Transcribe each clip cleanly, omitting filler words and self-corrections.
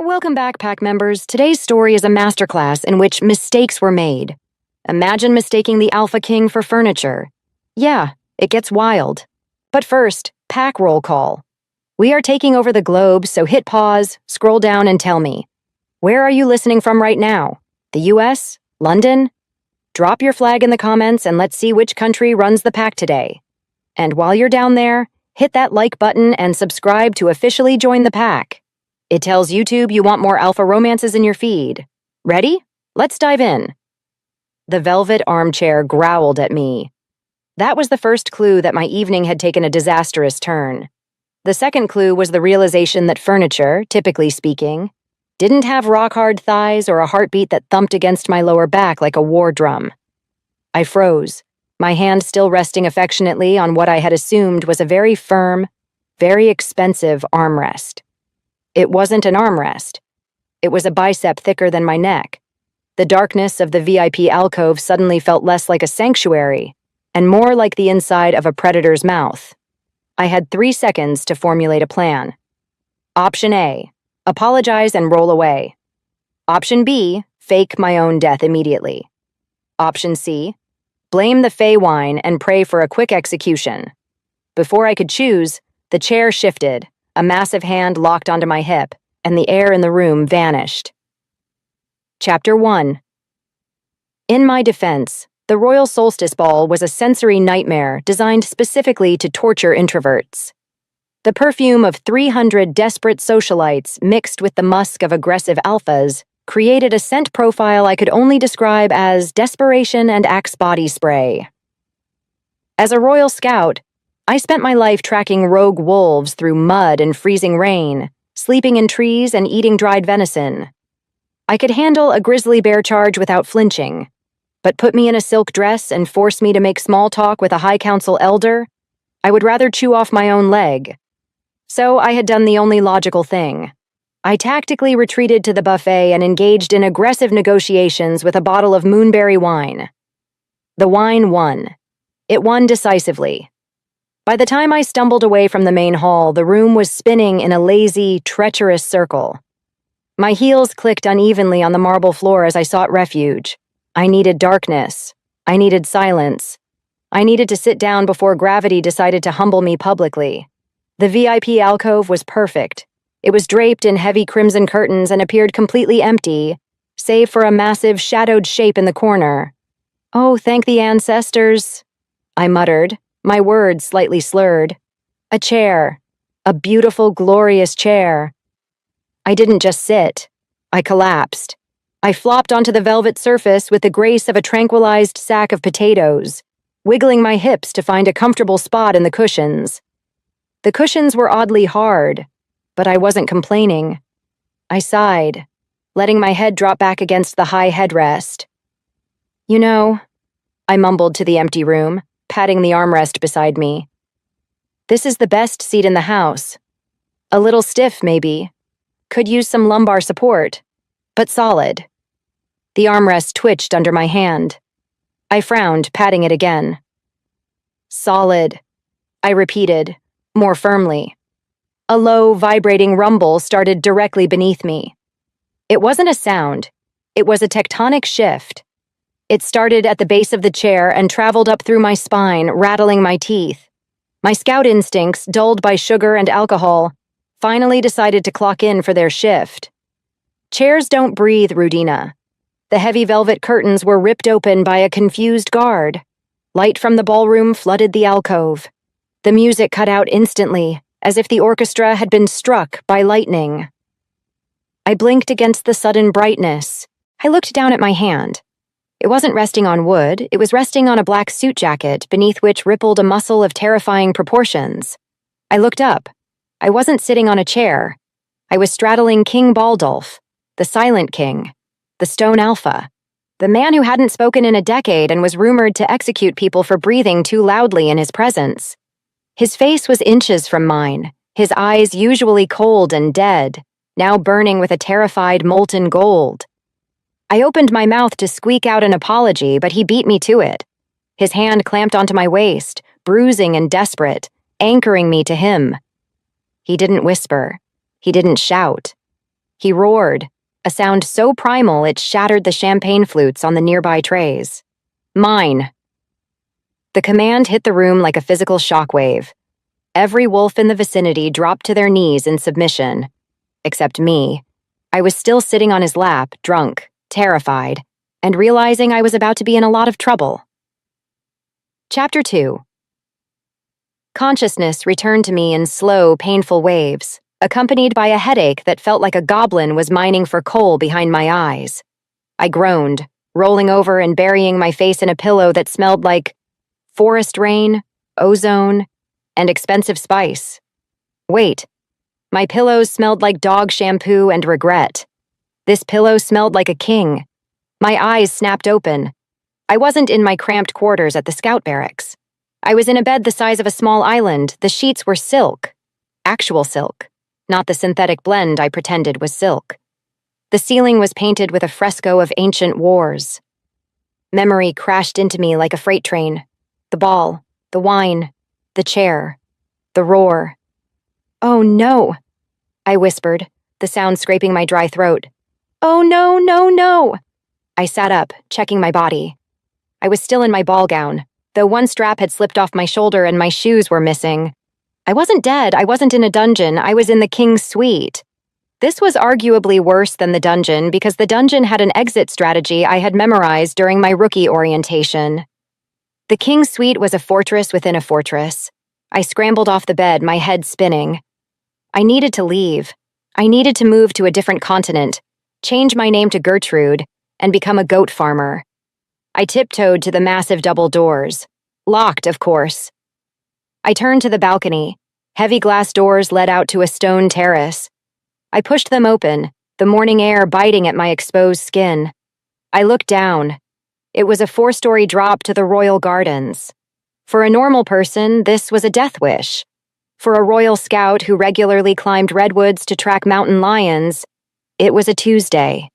Welcome back, Pack members. Today's story is a masterclass in which mistakes were made. Imagine mistaking the Alpha King for furniture. Yeah, it gets wild. But first, Pack roll call. We are taking over the globe, so hit pause, scroll down, and tell me. Where are you listening from right now? The US? London? Drop your flag in the comments and let's see which country runs the pack today. And while you're down there, hit that like button and subscribe to officially join the pack. It tells YouTube you want more alpha romances in your feed. Ready? Let's dive in. The velvet armchair growled at me. That was the first clue that my evening had taken a disastrous turn. The second clue was the realization that furniture, typically speaking, didn't have rock-hard thighs or a heartbeat that thumped against my lower back like a war drum. I froze, my hand still resting affectionately on what I had assumed was a very firm, very expensive armrest. It wasn't an armrest. It was a bicep thicker than my neck. The darkness of the VIP alcove suddenly felt less like a sanctuary and more like the inside of a predator's mouth. I had 3 seconds to formulate a plan. Option A, apologize and roll away. Option B, fake my own death immediately. Option C, blame the Fey wine and pray for a quick execution. Before I could choose, the chair shifted. A massive hand locked onto my hip, and the air in the room vanished. Chapter 1. In my defense, the Royal Solstice Ball was a sensory nightmare designed specifically to torture introverts. The perfume of 300 desperate socialites mixed with the musk of aggressive alphas created a scent profile I could only describe as desperation and Axe body spray. As a Royal Scout, I spent my life tracking rogue wolves through mud and freezing rain, sleeping in trees and eating dried venison. I could handle a grizzly bear charge without flinching, but put me in a silk dress and force me to make small talk with a High Council elder, I would rather chew off my own leg. So I had done the only logical thing. I tactically retreated to the buffet and engaged in aggressive negotiations with a bottle of moonberry wine. The wine won. It won decisively. By the time I stumbled away from the main hall, the room was spinning in a lazy, treacherous circle. My heels clicked unevenly on the marble floor as I sought refuge. I needed darkness. I needed silence. I needed to sit down before gravity decided to humble me publicly. The VIP alcove was perfect. It was draped in heavy crimson curtains and appeared completely empty, save for a massive shadowed shape in the corner. "Oh, thank the ancestors," I muttered, my words slightly slurred. A chair. A beautiful, glorious chair. I didn't just sit. I collapsed. I flopped onto the velvet surface with the grace of a tranquilized sack of potatoes, wiggling my hips to find a comfortable spot in the cushions. The cushions were oddly hard, but I wasn't complaining. I sighed, letting my head drop back against the high headrest. "You know," I mumbled to the empty room, patting the armrest beside me. "This is the best seat in the house. A little stiff, maybe. Could use some lumbar support, but solid." The armrest twitched under my hand. I frowned, patting it again. "Solid," I repeated, more firmly. A low, vibrating rumble started directly beneath me. It wasn't a sound. It was a tectonic shift. It started at the base of the chair and traveled up through my spine, rattling my teeth. My scout instincts, dulled by sugar and alcohol, finally decided to clock in for their shift. Chairs don't breathe, Rudina. The heavy velvet curtains were ripped open by a confused guard. Light from the ballroom flooded the alcove. The music cut out instantly, as if the orchestra had been struck by lightning. I blinked against the sudden brightness. I looked down at my hand. It wasn't resting on wood, it was resting on a black suit jacket, beneath which rippled a muscle of terrifying proportions. I looked up. I wasn't sitting on a chair. I was straddling King Baldulf, the Silent King, the Stone Alpha, the man who hadn't spoken in a decade and was rumored to execute people for breathing too loudly in his presence. His face was inches from mine, his eyes usually cold and dead, now burning with a terrified molten gold. I opened my mouth to squeak out an apology, but he beat me to it. His hand clamped onto my waist, bruising and desperate, anchoring me to him. He didn't whisper. He didn't shout. He roared, a sound so primal it shattered the champagne flutes on the nearby trays. Mine. The command hit the room like a physical shockwave. Every wolf in the vicinity dropped to their knees in submission. Except me. I was still sitting on his lap, drunk, terrified, and realizing I was about to be in a lot of trouble. Chapter 2. Consciousness returned to me in slow, painful waves, accompanied by a headache that felt like a goblin was mining for coal behind my eyes. I groaned, rolling over and burying my face in a pillow that smelled like forest rain, ozone, and expensive spice. Wait, my pillows smelled like dog shampoo and regret. This pillow smelled like a king. My eyes snapped open. I wasn't in my cramped quarters at the scout barracks. I was in a bed the size of a small island. The sheets were silk. Actual silk, not the synthetic blend I pretended was silk. The ceiling was painted with a fresco of ancient wars. Memory crashed into me like a freight train. The ball, the wine, the chair, the roar. Oh no, I whispered, the sound scraping my dry throat. Oh no, no, no. I sat up, checking my body. I was still in my ball gown, though one strap had slipped off my shoulder and my shoes were missing. I wasn't dead, I wasn't in a dungeon, I was in the king's suite. This was arguably worse than the dungeon because the dungeon had an exit strategy I had memorized during my rookie orientation. The king's suite was a fortress within a fortress. I scrambled off the bed, my head spinning. I needed to leave. I needed to move to a different continent, change my name to Gertrude, and become a goat farmer. I tiptoed to the massive double doors. Locked, of course. I turned to the balcony. Heavy glass doors led out to a stone terrace. I pushed them open, the morning air biting at my exposed skin. I looked down. It was a 4-story drop to the royal gardens. For a normal person, this was a death wish. For a royal scout who regularly climbed redwoods to track mountain lions, it was a Tuesday.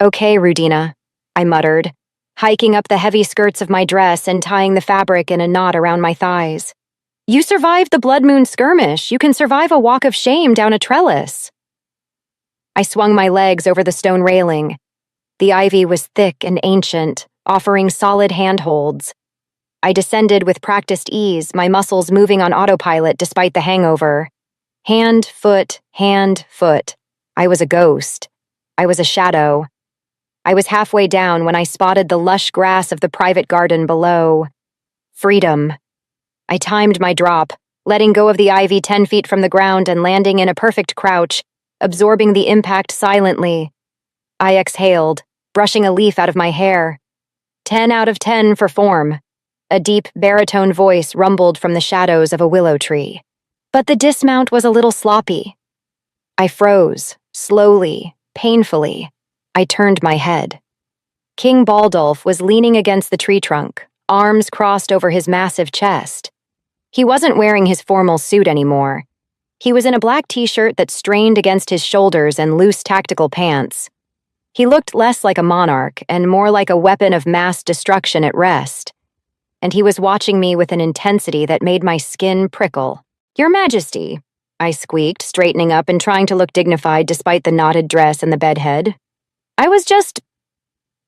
Okay, Rudina, I muttered, hiking up the heavy skirts of my dress and tying the fabric in a knot around my thighs. You survived the Blood Moon skirmish. You can survive a walk of shame down a trellis. I swung my legs over the stone railing. The ivy was thick and ancient, offering solid handholds. I descended with practiced ease, my muscles moving on autopilot despite the hangover. Hand, foot, hand, foot. I was a ghost. I was a shadow. I was halfway down when I spotted the lush grass of the private garden below. Freedom. I timed my drop, letting go of the ivy 10 feet from the ground and landing in a perfect crouch, absorbing the impact silently. I exhaled, brushing a leaf out of my hair. 10 out of 10 for form. A deep baritone voice rumbled from the shadows of a willow tree. But the dismount was a little sloppy. I froze, slowly, painfully. I turned my head. King Baldulf was leaning against the tree trunk, arms crossed over his massive chest. He wasn't wearing his formal suit anymore. He was in a black t-shirt that strained against his shoulders and loose tactical pants. He looked less like a monarch and more like a weapon of mass destruction at rest. And he was watching me with an intensity that made my skin prickle. Your Majesty, I squeaked, straightening up and trying to look dignified despite the knotted dress and the bedhead. I was just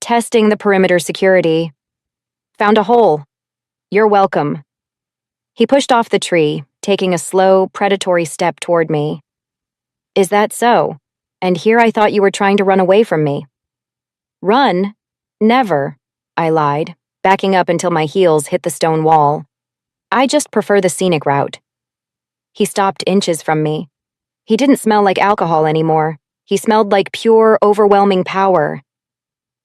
testing the perimeter security. Found a hole. You're welcome. He pushed off the tree, taking a slow, predatory step toward me. Is that so? And here I thought you were trying to run away from me. Run? Never, I lied, backing up until my heels hit the stone wall. I just prefer the scenic route. He stopped inches from me. He didn't smell like alcohol anymore. He smelled like pure, overwhelming power.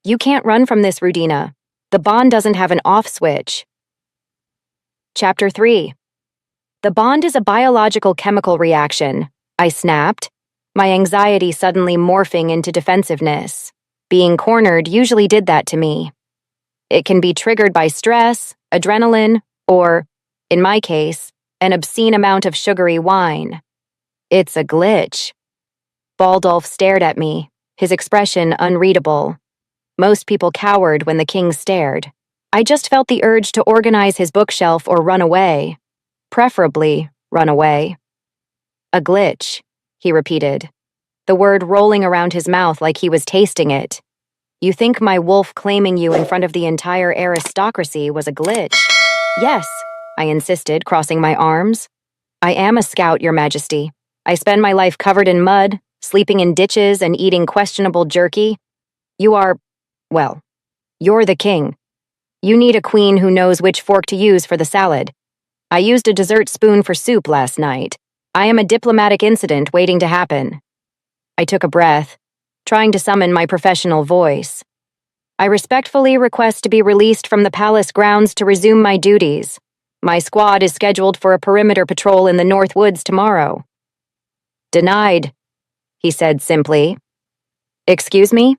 You can't run from this, Rudina. The bond doesn't have an off switch. Chapter 3. The bond is a biological chemical reaction, I snapped, my anxiety suddenly morphing into defensiveness. Being cornered usually did that to me. It can be triggered by stress, adrenaline, or, in my case, an obscene amount of sugary wine. It's a glitch. Baldulf stared at me, his expression unreadable. Most people cowered when the king stared. I just felt the urge to organize his bookshelf or run away. Preferably, run away. A glitch, he repeated. the word rolling around his mouth like he was tasting it. You think my wolf claiming you in front of the entire aristocracy was a glitch? Yes, I insisted, crossing my arms. I am a scout, Your Majesty. I spend my life covered in mud, sleeping in ditches, and eating questionable jerky. You are, well, you're the king. You need a queen who knows which fork to use for the salad. I used a dessert spoon for soup last night. I am a diplomatic incident waiting to happen. I took a breath, trying to summon my professional voice. I respectfully request to be released from the palace grounds to resume my duties. My squad is scheduled for a perimeter patrol in the North Woods tomorrow. Denied, he said simply. Excuse me?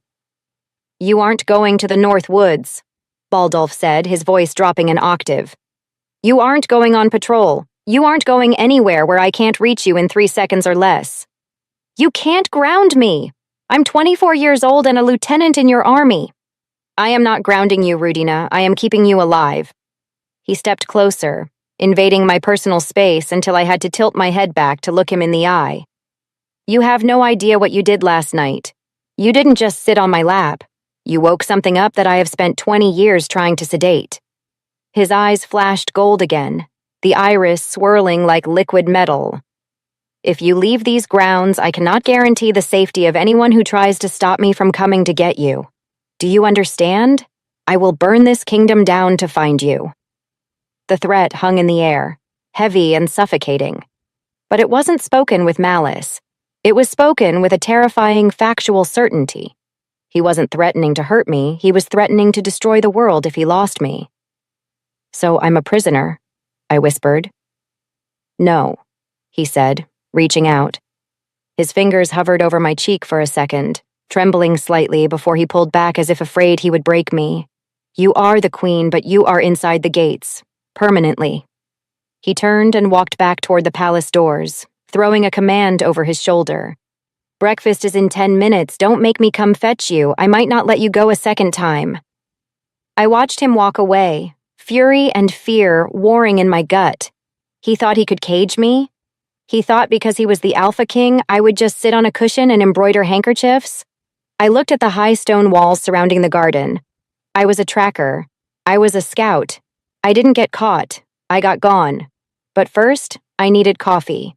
You aren't going to the North Woods, Baldulf said, his voice dropping an octave. You aren't going on patrol. You aren't going anywhere where I can't reach you in 3 seconds or less. You can't ground me. I'm 24 years old and a lieutenant in your army. I am not grounding you, Rudina. I am keeping you alive. He stepped closer, invading my personal space until I had to tilt my head back to look him in the eye. You have no idea what you did last night. You didn't just sit on my lap. You woke something up that I have spent 20 years trying to sedate. His eyes flashed gold again, the iris swirling like liquid metal. If you leave these grounds, I cannot guarantee the safety of anyone who tries to stop me from coming to get you. Do you understand? I will burn this kingdom down to find you. The threat hung in the air, heavy and suffocating. But it wasn't spoken with malice. It was spoken with a terrifying factual certainty. He wasn't threatening to hurt me, he was threatening to destroy the world if he lost me. So I'm a prisoner, I whispered. No, he said, reaching out. His fingers hovered over my cheek for a second, trembling slightly before he pulled back as if afraid he would break me. You are the queen, but you are inside the gates, permanently. He turned and walked back toward the palace doors, throwing a command over his shoulder. Breakfast is in 10 minutes. Don't make me come fetch you. I might not let you go a second time. I watched him walk away, fury and fear warring in my gut. He thought he could cage me? He thought because he was the Alpha King, I would just sit on a cushion and embroider handkerchiefs? I looked at the high stone walls surrounding the garden. I was a tracker. I was a scout. I didn't get caught. I got gone. But first, I needed coffee.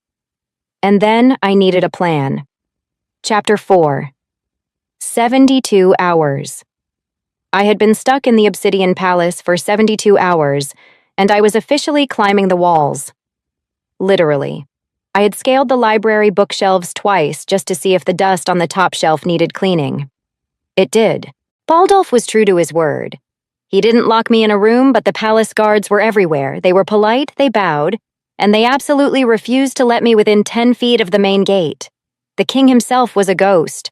And then I needed a plan. Chapter 4. 72 hours. I had been stuck in the Obsidian Palace for 72 hours, and I was officially climbing the walls. Literally. I had scaled the library bookshelves twice just to see if the dust on the top shelf needed cleaning. It did. Baldulf was true to his word. He didn't lock me in a room, but the palace guards were everywhere. They were polite, they bowed, and they absolutely refused to let me within 10 feet of the main gate. The king himself was a ghost.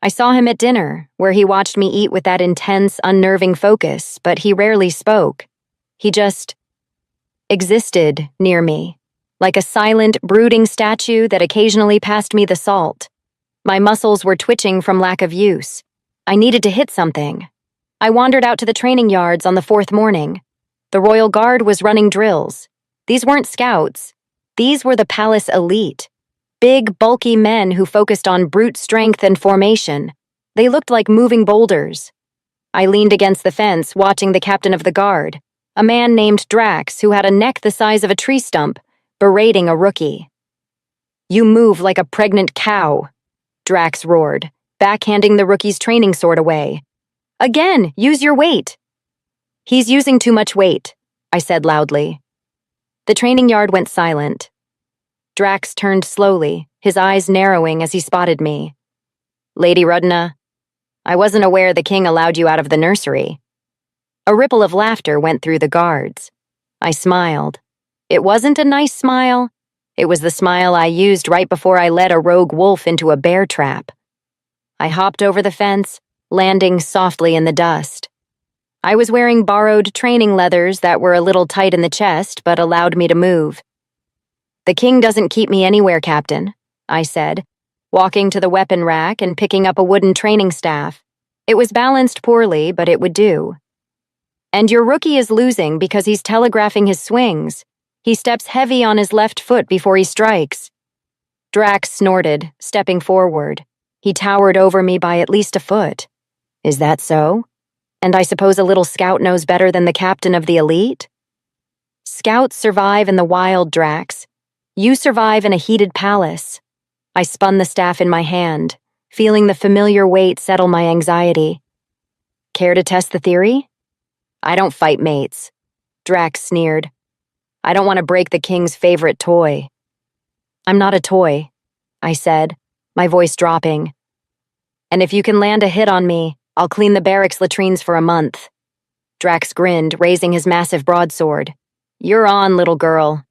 I saw him at dinner, where he watched me eat with that intense, unnerving focus, but he rarely spoke. He just existed near me, like a silent, brooding statue that occasionally passed me the salt. My muscles were twitching from lack of use. I needed to hit something. I wandered out to the training yards on the 4th morning. The Royal Guard was running drills. These weren't scouts. These were the palace elite. Big, bulky men who focused on brute strength and formation. They looked like moving boulders. I leaned against the fence, watching the captain of the guard, a man named Drax who had a neck the size of a tree stump, berating a rookie. You move like a pregnant cow, Drax roared, backhanding the rookie's training sword away. Again, use your weight. He's using too much weight, I said loudly. The training yard went silent. Drax turned slowly, his eyes narrowing as he spotted me. Lady Rudna, I wasn't aware the king allowed you out of the nursery. A ripple of laughter went through the guards. I smiled. It wasn't a nice smile. It was the smile I used right before I led a rogue wolf into a bear trap. I hopped over the fence, landing softly in the dust. I was wearing borrowed training leathers that were a little tight in the chest but allowed me to move. The king doesn't keep me anywhere, Captain, I said, walking to the weapon rack and picking up a wooden training staff. It was balanced poorly, but it would do. And your rookie is losing because he's telegraphing his swings. He steps heavy on his left foot before he strikes. Drax snorted, stepping forward. He towered over me by at least a foot. Is that so? And I suppose a little scout knows better than the captain of the elite? Scouts survive in the wild, Drax. You survive in a heated palace. I spun the staff in my hand, feeling the familiar weight settle my anxiety. Care to test the theory? I don't fight mates. Drax sneered. I don't want to break the king's favorite toy. I'm not a toy, I said, my voice dropping. And if you can land a hit on me, I'll clean the barracks latrines for a month. Drax grinned, raising his massive broadsword. You're on, little girl.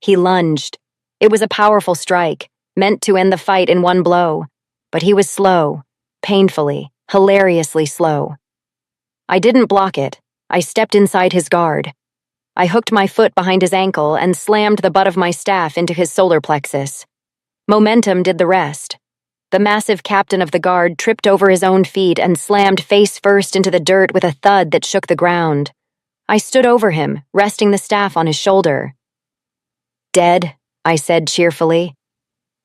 He lunged. It was a powerful strike, meant to end the fight in one blow. But he was slow, painfully, hilariously slow. I didn't block it. I stepped inside his guard. I hooked my foot behind his ankle and slammed the butt of my staff into his solar plexus. Momentum did the rest. The massive captain of the guard tripped over his own feet and slammed face first into the dirt with a thud that shook the ground. I stood over him, resting the staff on his shoulder. Dead, I said cheerfully.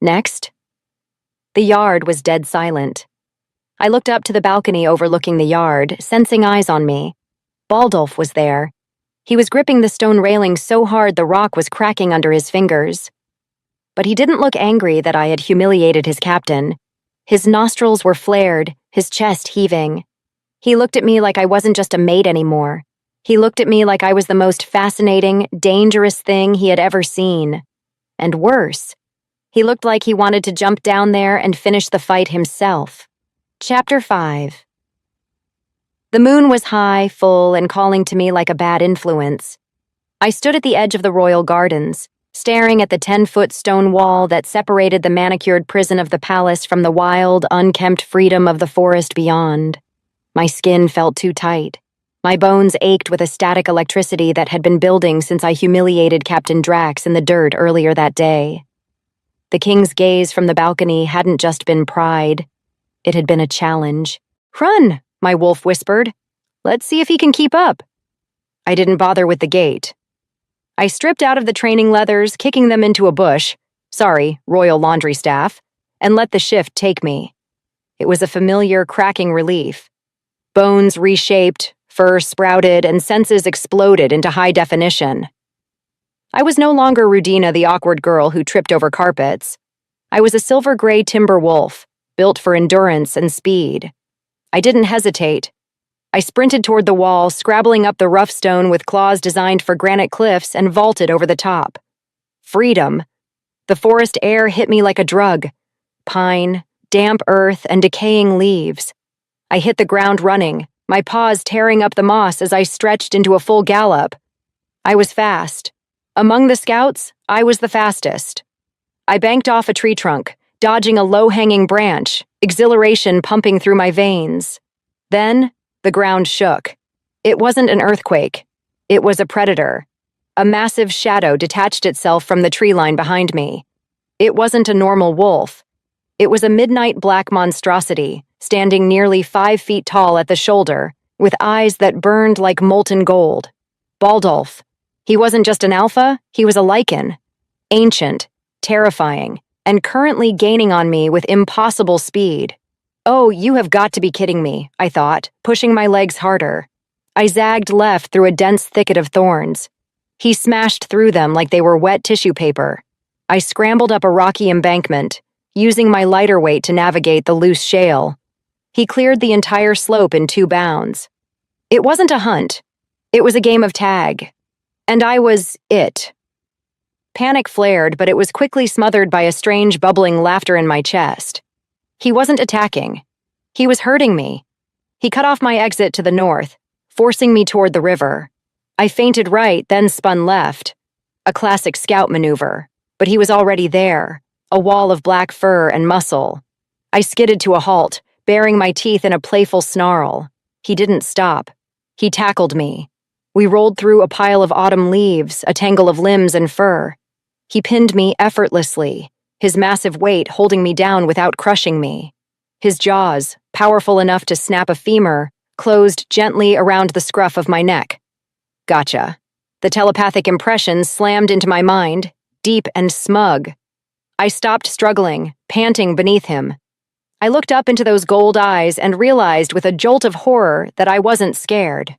Next. The yard was dead silent. I looked up to the balcony overlooking the yard, sensing eyes on me. Baldulf was there. He was gripping the stone railing so hard the rock was cracking under his fingers. But he didn't look angry that I had humiliated his captain. His nostrils were flared, his chest heaving. He looked at me like I wasn't just a mate anymore. He looked at me like I was the most fascinating, dangerous thing he had ever seen. And worse, he looked like he wanted to jump down there and finish the fight himself. Chapter 5. The moon was high, full, and calling to me like a bad influence. I stood at the edge of the royal gardens, staring at the 10-foot stone wall that separated the manicured prison of the palace from the wild, unkempt freedom of the forest beyond. My skin felt too tight. My bones ached with a static electricity that had been building since I humiliated Captain Drax in the dirt earlier that day. The king's gaze from the balcony hadn't just been pride. It had been a challenge. Run! My wolf whispered. Let's see if he can keep up. I didn't bother with the gate. I stripped out of the training leathers, kicking them into a bush, royal laundry staff, and let the shift take me. It was a familiar, cracking relief. Bones reshaped, fur sprouted, and senses exploded into high definition. I was no longer Rudina, the awkward girl who tripped over carpets. I was a silver-gray timber wolf, built for endurance and speed. I didn't hesitate. I sprinted toward the wall, scrabbling up the rough stone with claws designed for granite cliffs, and vaulted over the top. Freedom. The forest air hit me like a drug. Pine, damp earth, and decaying leaves. I hit the ground running, my paws tearing up the moss as I stretched into a full gallop. I was fast. Among the scouts, I was the fastest. I banked off a tree trunk, dodging a low-hanging branch, exhilaration pumping through my veins. Then, the ground shook. It wasn't an earthquake. It was a predator. A massive shadow detached itself from the tree line behind me. It wasn't a normal wolf. It was a midnight black monstrosity, standing nearly 5 feet tall at the shoulder, with eyes that burned like molten gold. Baldulf. He wasn't just an alpha, he was a lichen. Ancient, terrifying, and currently gaining on me with impossible speed. Oh, you have got to be kidding me, I thought, pushing my legs harder. I zagged left through a dense thicket of thorns. He smashed through them like they were wet tissue paper. I scrambled up a rocky embankment, using my lighter weight to navigate the loose shale. He cleared the entire slope in 2 bounds. It wasn't a hunt. It was a game of tag. And I was it. Panic flared, but it was quickly smothered by a strange bubbling laughter in my chest. He wasn't attacking. He was hurting me. He cut off my exit to the north, forcing me toward the river. I feinted right, then spun left. A classic scout maneuver. But he was already there, a wall of black fur and muscle. I skidded to a halt, baring my teeth in a playful snarl. He didn't stop. He tackled me. We rolled through a pile of autumn leaves, a tangle of limbs and fur. He pinned me effortlessly, his massive weight holding me down without crushing me. His jaws, powerful enough to snap a femur, closed gently around the scruff of my neck. Gotcha. The telepathic impression slammed into my mind, deep and smug. I stopped struggling, panting beneath him. I looked up into those gold eyes and realized with a jolt of horror that I wasn't scared.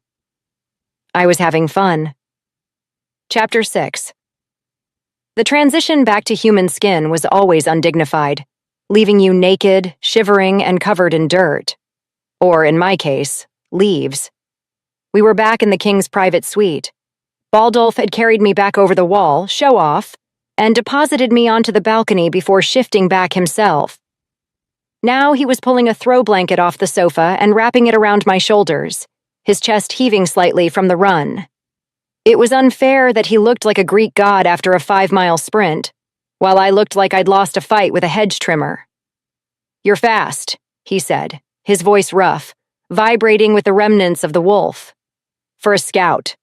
I was having fun. Chapter 6. The transition back to human skin was always undignified, leaving you naked, shivering, and covered in dirt. Or, in my case, leaves. We were back in the king's private suite. Baldulf had carried me back over the wall, show off, and deposited me onto the balcony before shifting back himself. Now he was pulling a throw blanket off the sofa and wrapping it around my shoulders, his chest heaving slightly from the run. It was unfair that he looked like a Greek god after a 5-mile sprint, while I looked like I'd lost a fight with a hedge trimmer. "You're fast," he said, his voice rough, vibrating with the remnants of the wolf. "For a scout."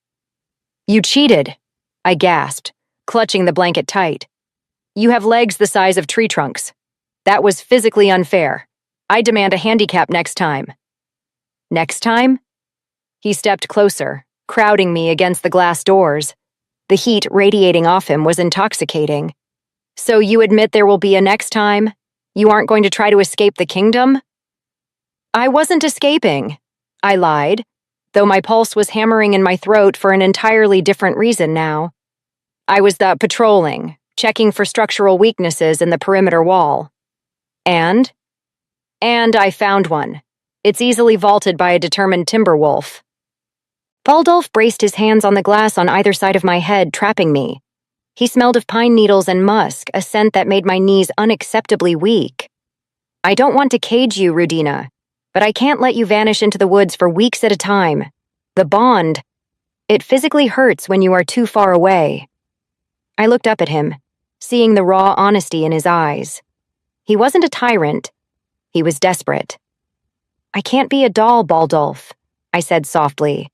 "You cheated," I gasped, clutching the blanket tight. "You have legs the size of tree trunks. That was physically unfair. I demand a handicap next time." "Next time?" He stepped closer, crowding me against the glass doors. The heat radiating off him was intoxicating. "So you admit there will be a next time? You aren't going to try to escape the kingdom?" "I wasn't escaping," I lied, though my pulse was hammering in my throat for an entirely different reason now. "I was patrolling, checking for structural weaknesses in the perimeter wall." And? "And I found one. It's easily vaulted by a determined timber wolf." Baldulf braced his hands on the glass on either side of my head, trapping me. He smelled of pine needles and musk, a scent that made my knees unacceptably weak. "I don't want to cage you, Rudina, but I can't let you vanish into the woods for weeks at a time. The bond, it physically hurts when you are too far away." I looked up at him, seeing the raw honesty in his eyes. He wasn't a tyrant. He was desperate. "I can't be a doll, Baldulf," I said softly.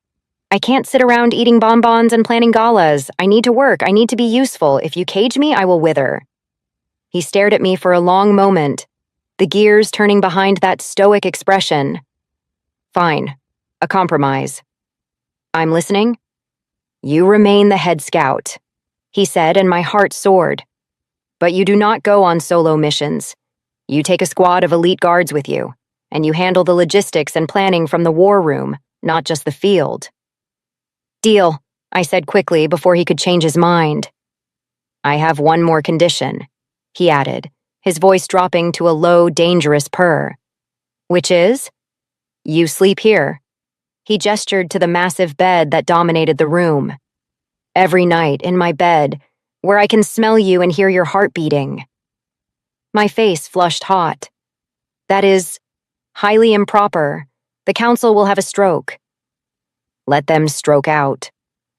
"I can't sit around eating bonbons and planning galas. I need to work. I need to be useful. If you cage me, I will wither." He stared at me for a long moment, the gears turning behind that stoic expression. "Fine. A compromise." "I'm listening." "You remain the head scout," he said, and my heart soared. "But you do not go on solo missions. You take a squad of elite guards with you, and you handle the logistics and planning from the war room, not just the field." "Deal," I said quickly before he could change his mind. "I have one more condition," he added, his voice dropping to a low, dangerous purr. "Which is?" "You sleep here." He gestured to the massive bed that dominated the room. "Every night in my bed, where I can smell you and hear your heart beating." My face flushed hot. "That is highly improper. The council will have a stroke." "Let them stroke out,"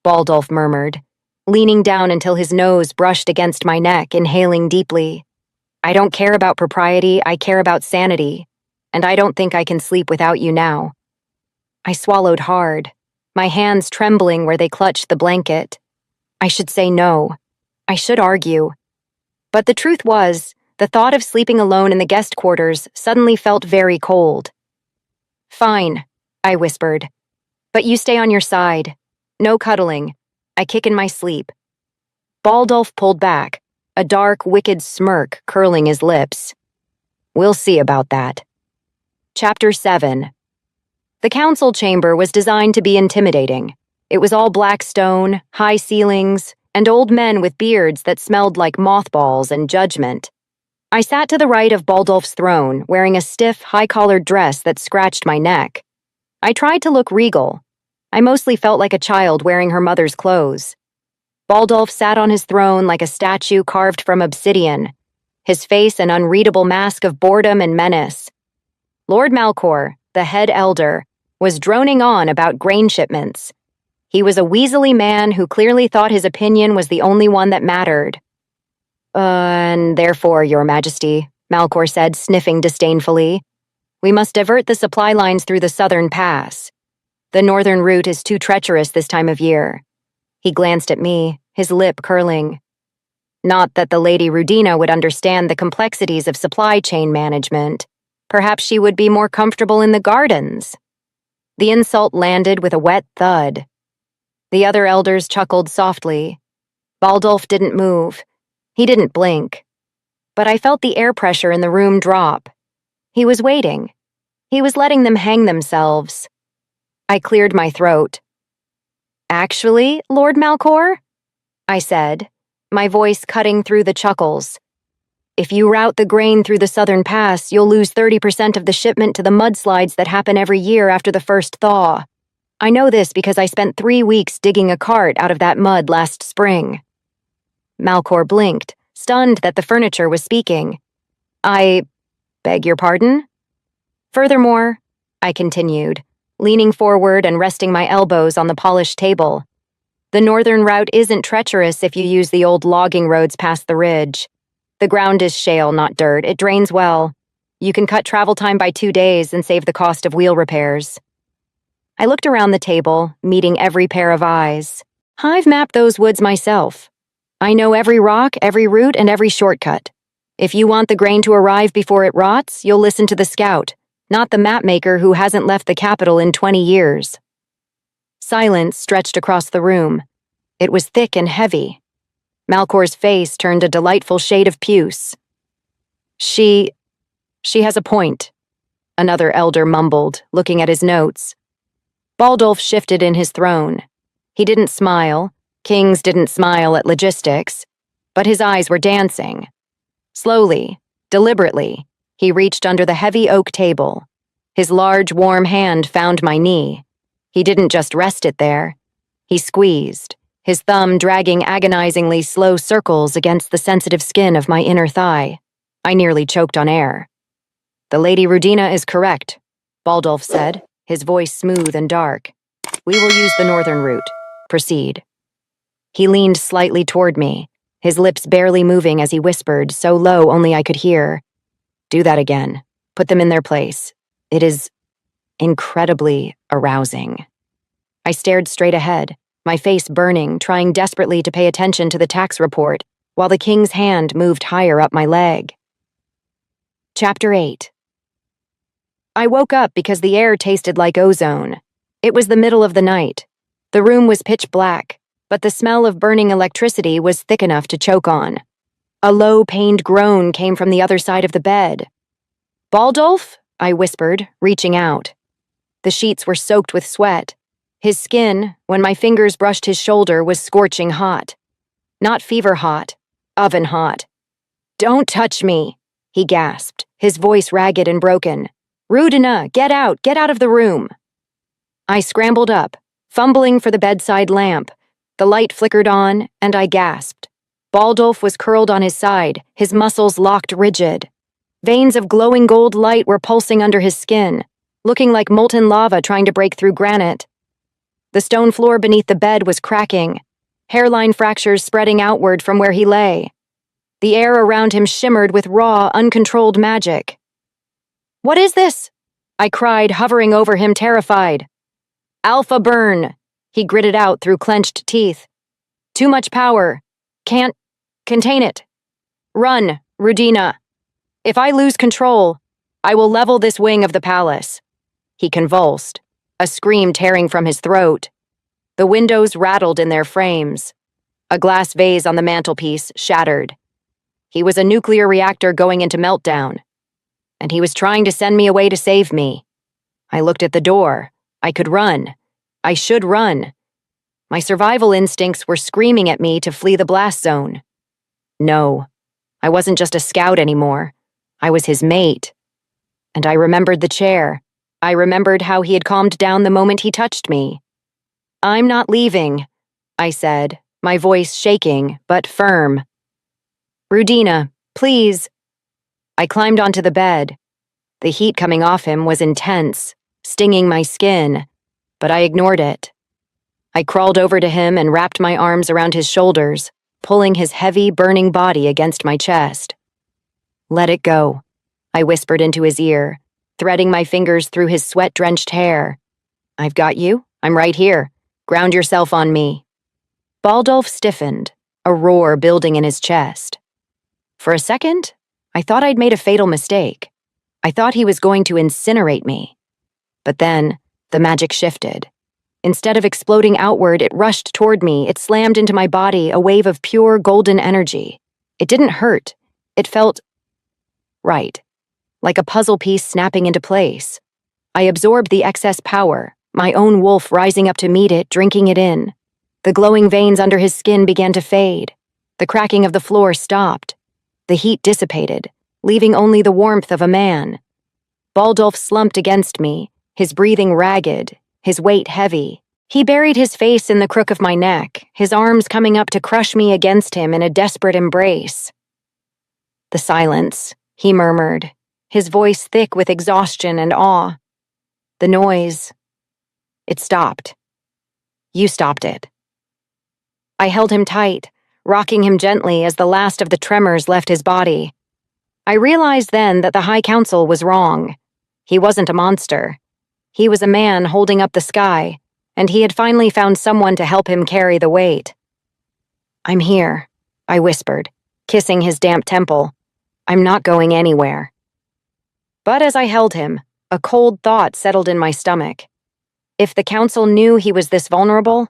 Baldulf murmured, leaning down until his nose brushed against my neck, inhaling deeply. "I don't care about propriety, I care about sanity, and I don't think I can sleep without you now." I swallowed hard, my hands trembling where they clutched the blanket. I should say no. I should argue. But the truth was, the thought of sleeping alone in the guest quarters suddenly felt very cold. "Fine," I whispered. "But you stay on your side. No cuddling. I kick in my sleep." Baldulf pulled back, a dark, wicked smirk curling his lips. "We'll see about that." Chapter 7. The council chamber was designed to be intimidating. It was all black stone, high ceilings, and old men with beards that smelled like mothballs and judgment. I sat to the right of Baldulf's throne, wearing a stiff, high-collared dress that scratched my neck. I tried to look regal. I mostly felt like a child wearing her mother's clothes. Baldulf sat on his throne like a statue carved from obsidian, his face an unreadable mask of boredom and menace. Lord Malcor, the head elder, was droning on about grain shipments. He was a weaselly man who clearly thought his opinion was the only one that mattered. And therefore, Your Majesty," Malcor said, sniffing disdainfully, "we must divert the supply lines through the southern pass. The northern route is too treacherous this time of year." He glanced at me, his lip curling. Not that the Lady Rudina would understand the complexities of supply chain management. Perhaps she would be more comfortable in the gardens. The insult landed with a wet thud. The other elders chuckled softly. Baldulf didn't move. He didn't blink. But I felt the air pressure in the room drop. He was waiting. He was letting them hang themselves. I cleared my throat. Actually, Lord Malcor? I said, my voice cutting through the chuckles. If you route the grain through the southern pass, you'll lose 30% of the shipment to the mudslides that happen every year after the first thaw. I know this because I spent 3 weeks digging a cart out of that mud last spring. Malcor blinked, stunned that the furniture was speaking. I beg your pardon? Furthermore, I continued, leaning forward and resting my elbows on the polished table. The northern route isn't treacherous if you use the old logging roads past the ridge. The ground is shale, not dirt. It drains well. You can cut travel time by 2 days and save the cost of wheel repairs. I looked around the table, meeting every pair of eyes. I've mapped those woods myself. I know every rock, every route, and every shortcut. If you want the grain to arrive before it rots, you'll listen to the scout, not the mapmaker who hasn't left the capital in 20 years. Silence stretched across the room. It was thick and heavy. Malcor's face turned a delightful shade of puce. She has a point, another elder mumbled, looking at his notes. Baldulf shifted in his throne. He didn't smile. Kings didn't smile at logistics, but his eyes were dancing. Slowly, deliberately, he reached under the heavy oak table. His large, warm hand found my knee. He didn't just rest it there. He squeezed, his thumb dragging agonizingly slow circles against the sensitive skin of my inner thigh. I nearly choked on air. The Lady Rudina is correct, Baldulf said, his voice smooth and dark. We will use the northern route. Proceed. He leaned slightly toward me, his lips barely moving as he whispered, so low only I could hear. Do that again. Put them in their place. It is incredibly arousing. I stared straight ahead, my face burning, trying desperately to pay attention to the tax report, while the king's hand moved higher up my leg. Chapter 8. I woke up because the air tasted like ozone. It was the middle of the night. The room was pitch black, but the smell of burning electricity was thick enough to choke on. A low, pained groan came from the other side of the bed. Baldulf? I whispered, reaching out. The sheets were soaked with sweat. His skin, when my fingers brushed his shoulder, was scorching hot. Not fever hot, oven hot. Don't touch me, he gasped, his voice ragged and broken. Rudina, get out of the room. I scrambled up, fumbling for the bedside lamp. The light flickered on, and I gasped. Baldulf was curled on his side, his muscles locked rigid. Veins of glowing gold light were pulsing under his skin, looking like molten lava trying to break through granite. The stone floor beneath the bed was cracking, hairline fractures spreading outward from where he lay. The air around him shimmered with raw, uncontrolled magic. What is this? I cried, hovering over him, terrified. Alpha burn, he gritted out through clenched teeth. Too much power. Can't contain it. Run, Rudina. If I lose control, I will level this wing of the palace. He convulsed, a scream tearing from his throat. The windows rattled in their frames. A glass vase on the mantelpiece shattered. He was a nuclear reactor going into meltdown. And he was trying to send me away to save me. I looked at the door. I could run. I should run. My survival instincts were screaming at me to flee the blast zone. No, I wasn't just a scout anymore. I was his mate. And I remembered the chair. I remembered how he had calmed down the moment he touched me. I'm not leaving, I said, my voice shaking, but firm. Rudina, please. I climbed onto the bed. The heat coming off him was intense, stinging my skin, but I ignored it. I crawled over to him and wrapped my arms around his shoulders, pulling his heavy, burning body against my chest. Let it go, I whispered into his ear, threading my fingers through his sweat-drenched hair. I've got you. I'm right here. Ground yourself on me. Baldulf stiffened, a roar building in his chest. For a second, I thought I'd made a fatal mistake. I thought he was going to incinerate me. But then, the magic shifted. Instead of exploding outward, it rushed toward me. It slammed into my body, a wave of pure golden energy. It didn't hurt. It felt right. like a puzzle piece snapping into place. I absorbed the excess power, my own wolf rising up to meet it, drinking it in. The glowing veins under his skin began to fade. The cracking of the floor stopped. The heat dissipated, leaving only the warmth of a man. Baldulf slumped against me, his breathing ragged, his weight heavy. He buried his face in the crook of my neck, his arms coming up to crush me against him in a desperate embrace. The silence, he murmured, his voice thick with exhaustion and awe. The noise. It stopped. You stopped it. I held him tight, rocking him gently as the last of the tremors left his body. I realized then that the High Council was wrong. He wasn't a monster. He was a man holding up the sky, and he had finally found someone to help him carry the weight. I'm here, I whispered, kissing his damp temple. I'm not going anywhere. But as I held him, a cold thought settled in my stomach. If the council knew he was this vulnerable,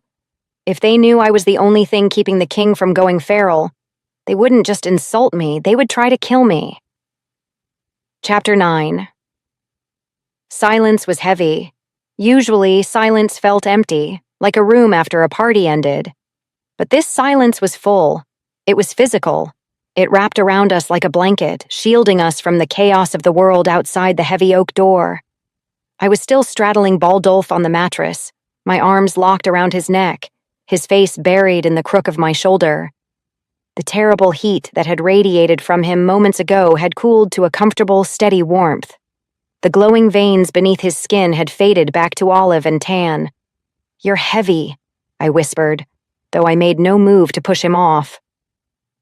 if they knew I was the only thing keeping the king from going feral, they wouldn't just insult me, they would try to kill me. Chapter 9. Silence was heavy. Usually, silence felt empty, like a room after a party ended. But this silence was full. It was physical. It wrapped around us like a blanket, shielding us from the chaos of the world outside the heavy oak door. I was still straddling Baldulf on the mattress, my arms locked around his neck, his face buried in the crook of my shoulder. The terrible heat that had radiated from him moments ago had cooled to a comfortable, steady warmth. The glowing veins beneath his skin had faded back to olive and tan. You're heavy, I whispered, though I made no move to push him off.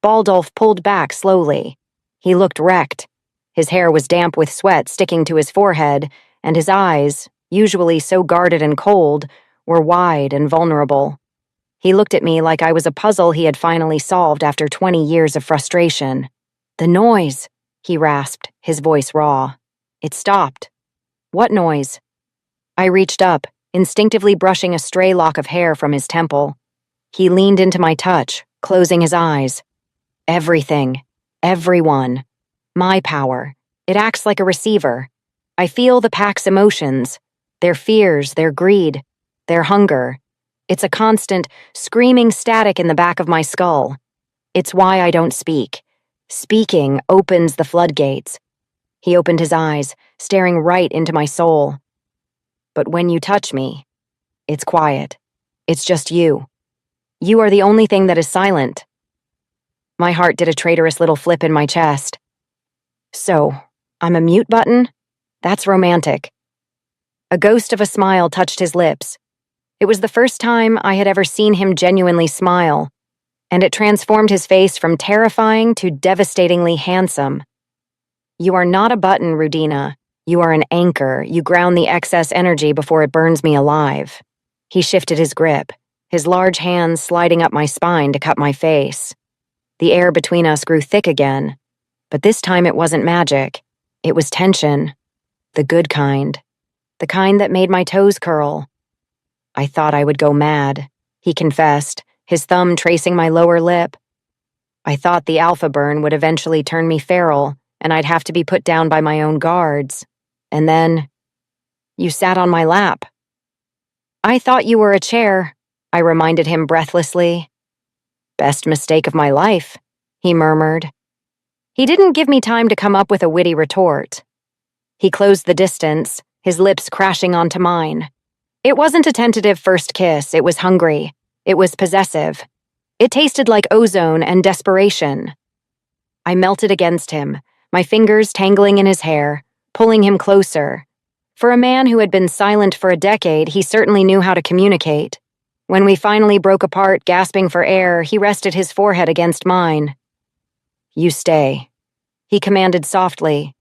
Baldulf pulled back slowly. He looked wrecked. His hair was damp with sweat sticking to his forehead, and his eyes, usually so guarded and cold, were wide and vulnerable. He looked at me like I was a puzzle he had finally solved after 20 years of frustration. The noise, he rasped, his voice raw. It stopped. What noise? I reached up, instinctively brushing a stray lock of hair from his temple. He leaned into my touch, closing his eyes. Everything. Everyone. My power. It acts like a receiver. I feel the pack's emotions, their fears, their greed, their hunger. It's a constant, screaming static in the back of my skull. It's why I don't speak. Speaking opens the floodgates. He opened his eyes, staring right into my soul. But when you touch me, it's quiet. It's just you. You are the only thing that is silent. My heart did a traitorous little flip in my chest. So, I'm a mute button? That's romantic. A ghost of a smile touched his lips. It was the first time I had ever seen him genuinely smile, and it transformed his face from terrifying to devastatingly handsome. You are not a button, Rudina. You are an anchor. You ground the excess energy before it burns me alive. He shifted his grip, his large hands sliding up my spine to cut my face. The air between us grew thick again, but this time it wasn't magic. It was tension. The good kind. The kind that made my toes curl. I thought I would go mad, he confessed, his thumb tracing my lower lip. I thought the alpha burn would eventually turn me feral, and I'd have to be put down by my own guards. And then, you sat on my lap. I thought you were a chair, I reminded him breathlessly. Best mistake of my life, he murmured. He didn't give me time to come up with a witty retort. He closed the distance, his lips crashing onto mine. It wasn't a tentative first kiss, it was hungry. It was possessive. It tasted like ozone and desperation. I melted against him, my fingers tangling in his hair, pulling him closer. For a man who had been silent for a decade, he certainly knew how to communicate. When we finally broke apart, gasping for air, he rested his forehead against mine. You stay, he commanded softly.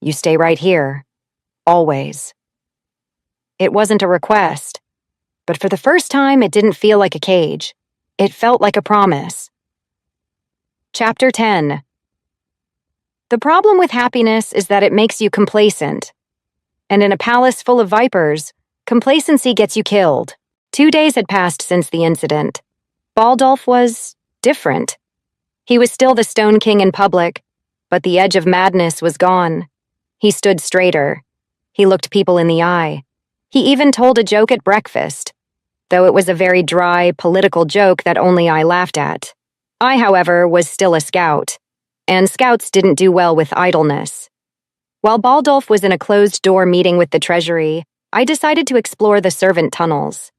You stay right here. Always. It wasn't a request, but for the first time, it didn't feel like a cage. It felt like a promise. Chapter 10. The problem with happiness is that it makes you complacent. And in a palace full of vipers, complacency gets you killed. 2 days had passed since the incident. Baldulf was different. He was still the Stone King in public, but the edge of madness was gone. He stood straighter. He looked people in the eye. He even told a joke at breakfast, though it was a very dry, political joke that only I laughed at. I, however, was still a scout, and scouts didn't do well with idleness. While Baldulf was in a closed-door meeting with the treasury, I decided to explore the servant tunnels.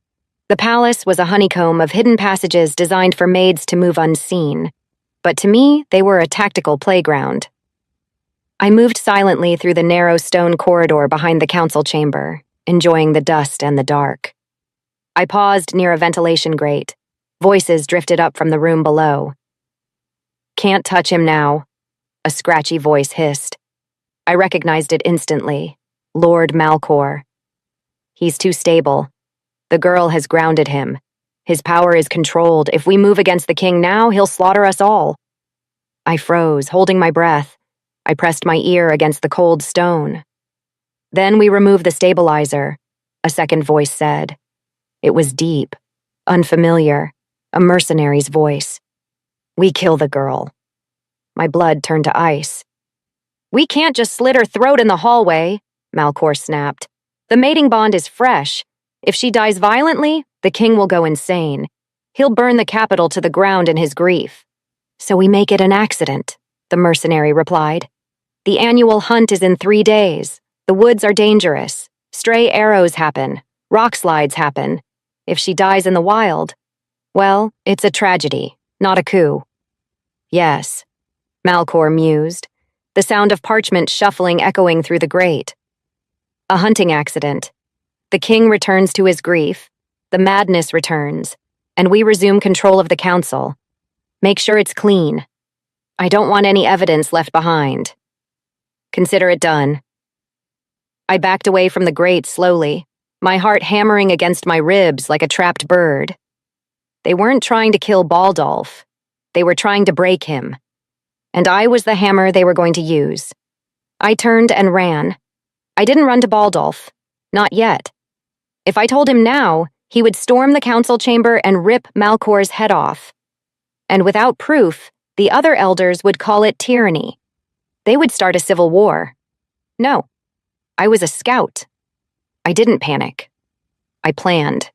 The palace was a honeycomb of hidden passages designed for maids to move unseen, but to me, they were a tactical playground. I moved silently through the narrow stone corridor behind the council chamber, enjoying the dust and the dark. I paused near a ventilation grate. Voices drifted up from the room below. "Can't touch him now," a scratchy voice hissed. I recognized it instantly. Lord Malcor. "He's too stable. The girl has grounded him. His power is controlled. If we move against the king now, he'll slaughter us all." I froze, holding my breath. I pressed my ear against the cold stone. "Then we remove the stabilizer," a second voice said. It was deep, unfamiliar, a mercenary's voice. "We kill the girl." My blood turned to ice. "We can't just slit her throat in the hallway," Malcor snapped. "The mating bond is fresh. If she dies violently, the king will go insane. He'll burn the capital to the ground in his grief." "So we make it an accident," the mercenary replied. "The annual hunt is in 3 days. The woods are dangerous. Stray arrows happen. Rock slides happen. If she dies in the wild, well, it's a tragedy, not a coup." "Yes," Malcor mused, the sound of parchment shuffling echoing through the grate. "A hunting accident. The king returns to his grief, the madness returns, and we resume control of the council. Make sure it's clean. I don't want any evidence left behind. Consider it done." I backed away from the grate slowly, my heart hammering against my ribs like a trapped bird. They weren't trying to kill Baldulf. They were trying to break him. And I was the hammer they were going to use. I turned and ran. I didn't run to Baldulf. Not yet. If I told him now, he would storm the council chamber and rip Malcor's head off. And without proof, the other elders would call it tyranny. They would start a civil war. No, I was a scout. I didn't panic. I planned.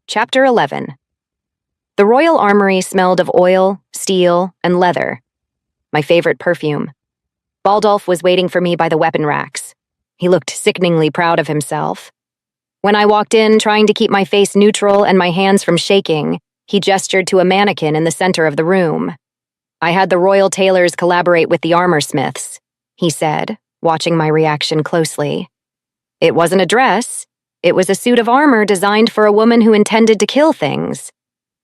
Chapter 11. The royal armory smelled of oil, steel, and leather. My favorite perfume. Baldulf was waiting for me by the weapon racks. He looked sickeningly proud of himself. When I walked in, trying to keep my face neutral and my hands from shaking, he gestured to a mannequin in the center of the room. "I had the royal tailors collaborate with the armor smiths," he said, watching my reaction closely. "It wasn't a dress. It was a suit of armor designed for a woman who intended to kill things.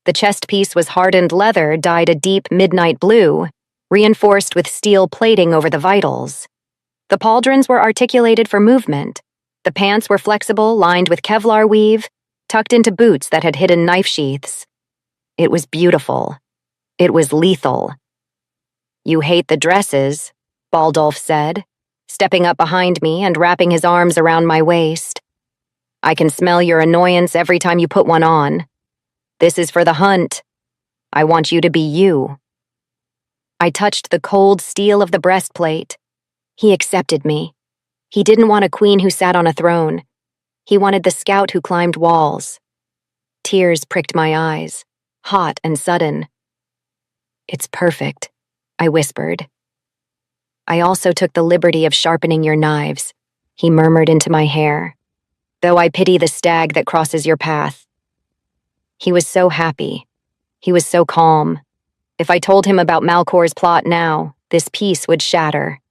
The chest piece was hardened leather dyed a deep midnight blue, reinforced with steel plating over the vitals. The pauldrons were articulated for movement. The pants were flexible, lined with Kevlar weave, tucked into boots that had hidden knife sheaths. It was beautiful. It was lethal." "You hate the dresses," Baldulf said, stepping up behind me and wrapping his arms around my waist. "I can smell your annoyance every time you put one on. This is for the hunt. I want you to be you." I touched the cold steel of the breastplate. He accepted me. He didn't want a queen who sat on a throne. He wanted the scout who climbed walls. Tears pricked my eyes, hot and sudden. "It's perfect," I whispered. "I also took the liberty of sharpening your knives," he murmured into my hair. "Though I pity the stag that crosses your path." He was so happy. He was so calm. If I told him about Malcor's plot now, this peace would shatter.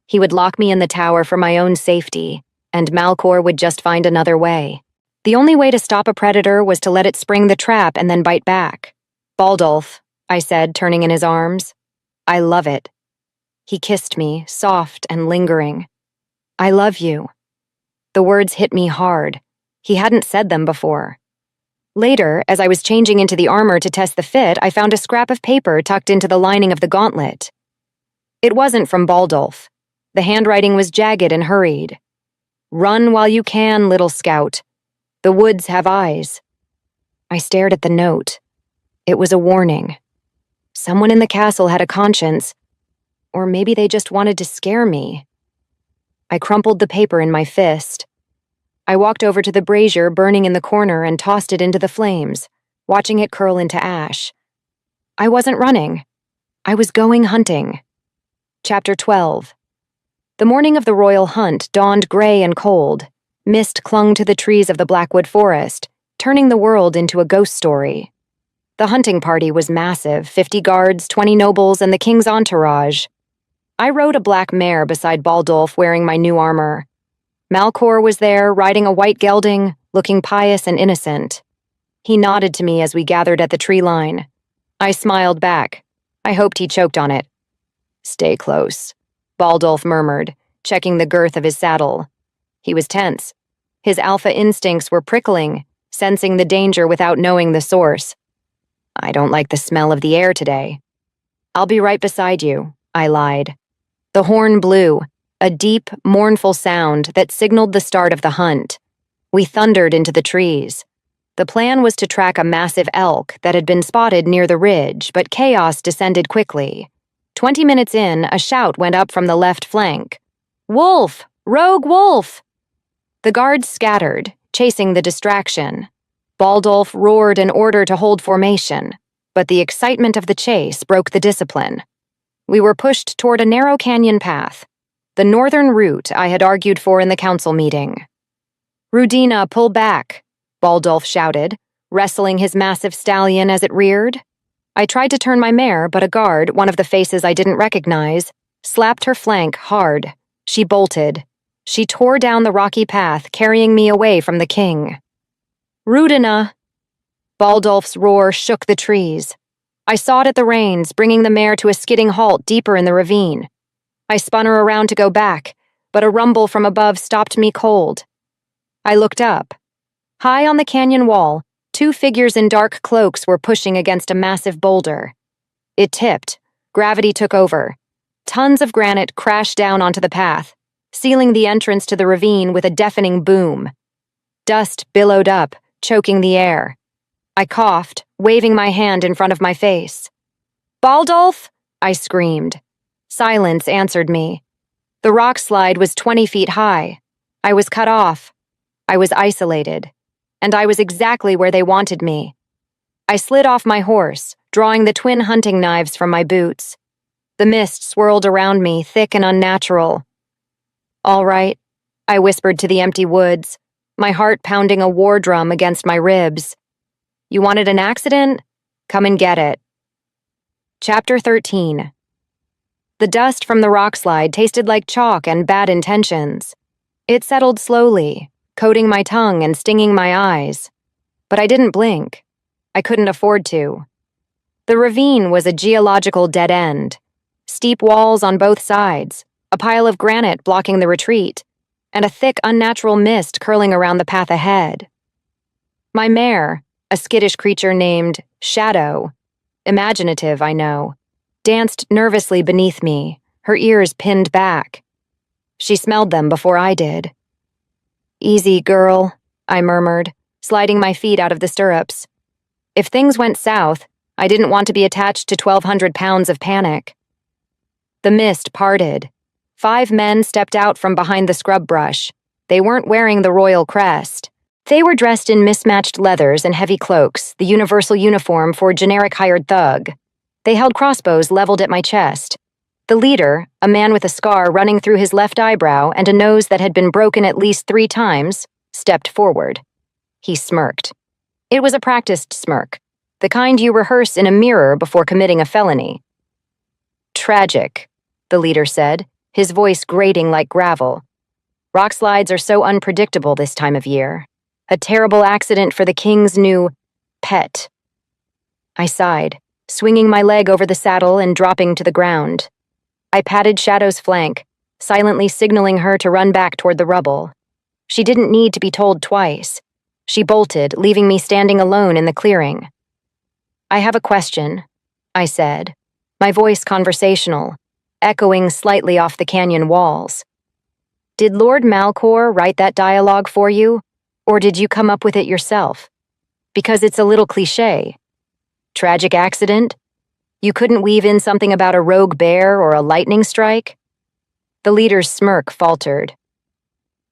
He would lock me in the tower for my own safety, and Malcor would just find another way. The only way to stop a predator was to let it spring the trap and then bite back. "Baldulf," I said, turning in his arms. "I love it." He kissed me, soft and lingering. "I love you." The words hit me hard. He hadn't said them before. Later, as I was changing into the armor to test the fit, I found a scrap of paper tucked into the lining of the gauntlet. It wasn't from Baldulf. The handwriting was jagged and hurried. "Run while you can, little scout. The woods have eyes." I stared at the note. It was a warning. Someone in the castle had a conscience. Or maybe they just wanted to scare me. I crumpled the paper in my fist. I walked over to the brazier burning in the corner and tossed it into the flames, watching it curl into ash. I wasn't running. I was going hunting. Chapter 12. The morning of the royal hunt dawned gray and cold. Mist clung to the trees of the Blackwood Forest, turning the world into a ghost story. The hunting party was massive, 50 guards, 20 nobles, and the king's entourage. I rode a black mare beside Baldulf wearing my new armor. Malcor was there, riding a white gelding, looking pious and innocent. He nodded to me as we gathered at the tree line. I smiled back. I hoped he choked on it. "Stay close," Baldulf murmured, checking the girth of his saddle. He was tense. His alpha instincts were prickling, sensing the danger without knowing the source. "I don't like the smell of the air today." "I'll be right beside you," I lied. The horn blew, a deep, mournful sound that signaled the start of the hunt. We thundered into the trees. The plan was to track a massive elk that had been spotted near the ridge, but chaos descended quickly. 20 minutes in, a shout went up from the left flank. "Wolf! Rogue wolf!" The guards scattered, chasing the distraction. Baldulf roared an order to hold formation, but the excitement of the chase broke the discipline. We were pushed toward a narrow canyon path, the northern route I had argued for in the council meeting. "Rudina, pull back," Baldulf shouted, wrestling his massive stallion as it reared. I tried to turn my mare, but a guard, one of the faces I didn't recognize, slapped her flank hard. She bolted. She tore down the rocky path, carrying me away from the king. "Rudina!" Baldulf's roar shook the trees. I sawed at the reins, bringing the mare to a skidding halt deeper in the ravine. I spun her around to go back, but a rumble from above stopped me cold. I looked up. High on the canyon wall, 2 figures in dark cloaks were pushing against a massive boulder. It tipped. Gravity took over. Tons of granite crashed down onto the path, sealing the entrance to the ravine with a deafening boom. Dust billowed up, choking the air. I coughed, waving my hand in front of my face. "Baldulf!" I screamed. Silence answered me. The rock slide was 20 feet high. I was cut off. I was isolated. And I was exactly where they wanted me. I slid off my horse, drawing the twin hunting knives from my boots. The mist swirled around me, thick and unnatural. "All right," I whispered to the empty woods, my heart pounding a war drum against my ribs. "You wanted an accident? Come and get it." Chapter 13. The dust from the rock slide tasted like chalk and bad intentions. It settled slowly, coating my tongue and stinging my eyes. But I didn't blink. I couldn't afford to. The ravine was a geological dead end. Steep walls on both sides, a pile of granite blocking the retreat, and a thick, unnatural mist curling around the path ahead. My mare, a skittish creature named Shadow, imaginative, I know, danced nervously beneath me, her ears pinned back. She smelled them before I did. "Easy, girl," I murmured, sliding my feet out of the stirrups. If things went south, I didn't want to be attached to 1,200 pounds of panic. The mist parted. 5 men stepped out from behind the scrub brush. They weren't wearing the royal crest. They were dressed in mismatched leathers and heavy cloaks, the universal uniform for a generic hired thug. They held crossbows leveled at my chest. The leader, a man with a scar running through his left eyebrow and a nose that had been broken at least 3 times, stepped forward. He smirked. It was a practiced smirk, the kind you rehearse in a mirror before committing a felony. "Tragic," the leader said, his voice grating like gravel. "Rock slides are so unpredictable this time of year. A terrible accident for the king's new pet." I sighed, swinging my leg over the saddle and dropping to the ground. I patted Shadow's flank, silently signaling her to run back toward the rubble. She didn't need to be told twice. She bolted, leaving me standing alone in the clearing. "I have a question," I said, my voice conversational, echoing slightly off the canyon walls. "Did Lord Malcor write that dialogue for you, or did you come up with it yourself? Because it's a little cliché. Tragic accident? You couldn't weave in something about a rogue bear or a lightning strike?" The leader's smirk faltered.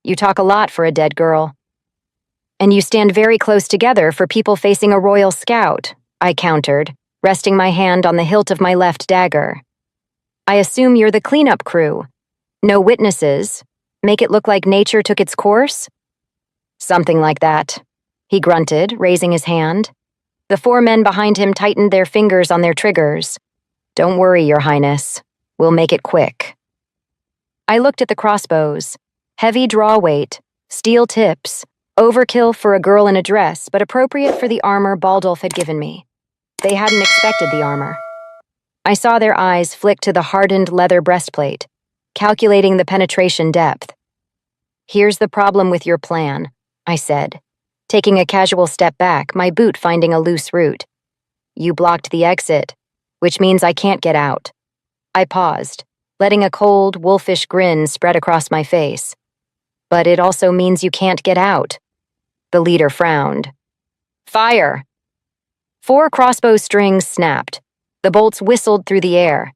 You talk a lot for a dead girl. And you stand very close together for people facing a royal scout, I countered, resting my hand on the hilt of my left dagger. I assume you're the cleanup crew. No witnesses. Make it look like nature took its course? Something like that, he grunted, raising his hand. The 4 men behind him tightened their fingers on their triggers. Don't worry, Your Highness. We'll make it quick. I looked at the crossbows. Heavy draw weight, steel tips, overkill for a girl in a dress, but appropriate for the armor Baldulf had given me. They hadn't expected the armor. I saw their eyes flick to the hardened leather breastplate, calculating the penetration depth. Here's the problem with your plan, I said, taking a casual step back, my boot finding a loose root. You blocked the exit, which means I can't get out. I paused, letting a cold, wolfish grin spread across my face. But it also means you can't get out. The leader frowned. Fire! 4 crossbow strings snapped. The bolts whistled through the air.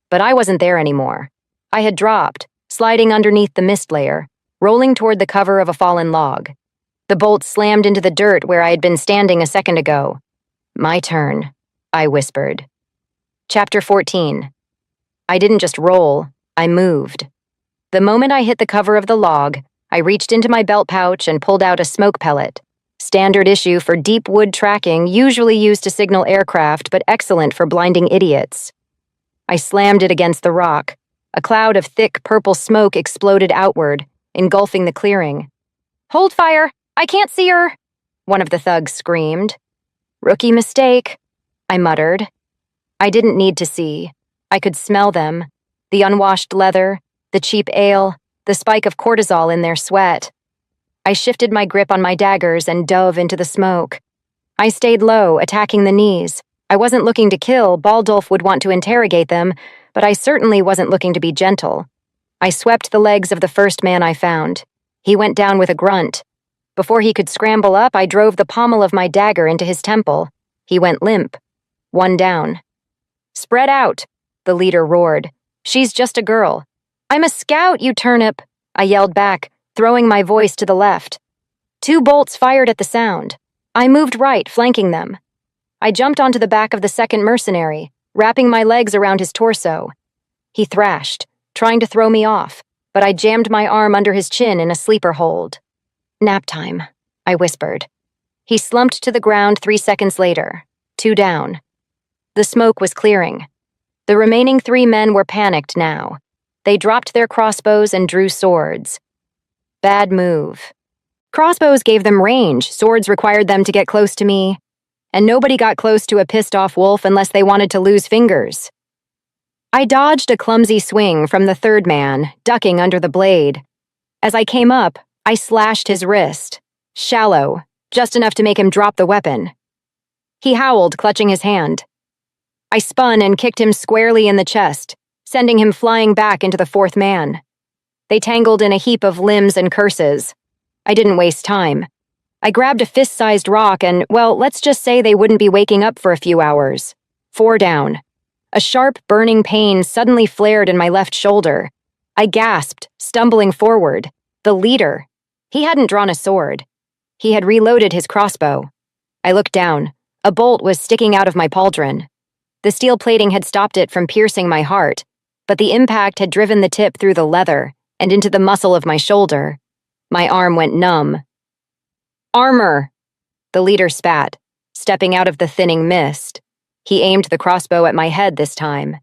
But I wasn't there anymore. I had dropped, sliding underneath the mist layer, rolling toward the cover of a fallen log. The bolts slammed into the dirt where I had been standing a second ago. My turn, I whispered. Chapter 14. I didn't just roll, I moved. The moment I hit the cover of the log, I reached into my belt pouch and pulled out a smoke pellet. Standard issue for deep wood tracking, usually used to signal aircraft, but excellent for blinding idiots. I slammed it against the rock. A cloud of thick purple smoke exploded outward, engulfing the clearing. Hold fire! I can't see her! One of the thugs screamed. Rookie mistake, I muttered. I didn't need to see. I could smell them. The unwashed leather, the cheap ale, the spike of cortisol in their sweat. I shifted my grip on my daggers and dove into the smoke. I stayed low, attacking the knees. I wasn't looking to kill, Baldulf would want to interrogate them, but I certainly wasn't looking to be gentle. I swept the legs of the first man I found. He went down with a grunt. Before he could scramble up, I drove the pommel of my dagger into his temple. He went limp. 1 down. Spread out, the leader roared. She's just a girl. I'm a scout, you turnip, I yelled back, throwing my voice to the left. 2 bolts fired at the sound. I moved right, flanking them. I jumped onto the back of the second mercenary, wrapping my legs around his torso. He thrashed, trying to throw me off, but I jammed my arm under his chin in a sleeper hold. Nap time, I whispered. He slumped to the ground 3 seconds later. 2 down. The smoke was clearing. The remaining 3 men were panicked now. They dropped their crossbows and drew swords. Bad move. Crossbows gave them range, swords required them to get close to me, and nobody got close to a pissed-off wolf unless they wanted to lose fingers. I dodged a clumsy swing from the 3rd man, ducking under the blade. As I came up, I slashed his wrist. Shallow, just enough to make him drop the weapon. He howled, clutching his hand. I spun and kicked him squarely in the chest, sending him flying back into the 4th man. They tangled in a heap of limbs and curses. I didn't waste time. I grabbed a fist-sized rock and, well, let's just say they wouldn't be waking up for a few hours. 4 down. A sharp, burning pain suddenly flared in my left shoulder. I gasped, stumbling forward. The leader. He hadn't drawn a sword. He had reloaded his crossbow. I looked down. A bolt was sticking out of my pauldron. The steel plating had stopped it from piercing my heart, but the impact had driven the tip through the leather and into the muscle of my shoulder. My arm went numb. Armor! The leader spat, stepping out of the thinning mist. He aimed the crossbow at my head this time.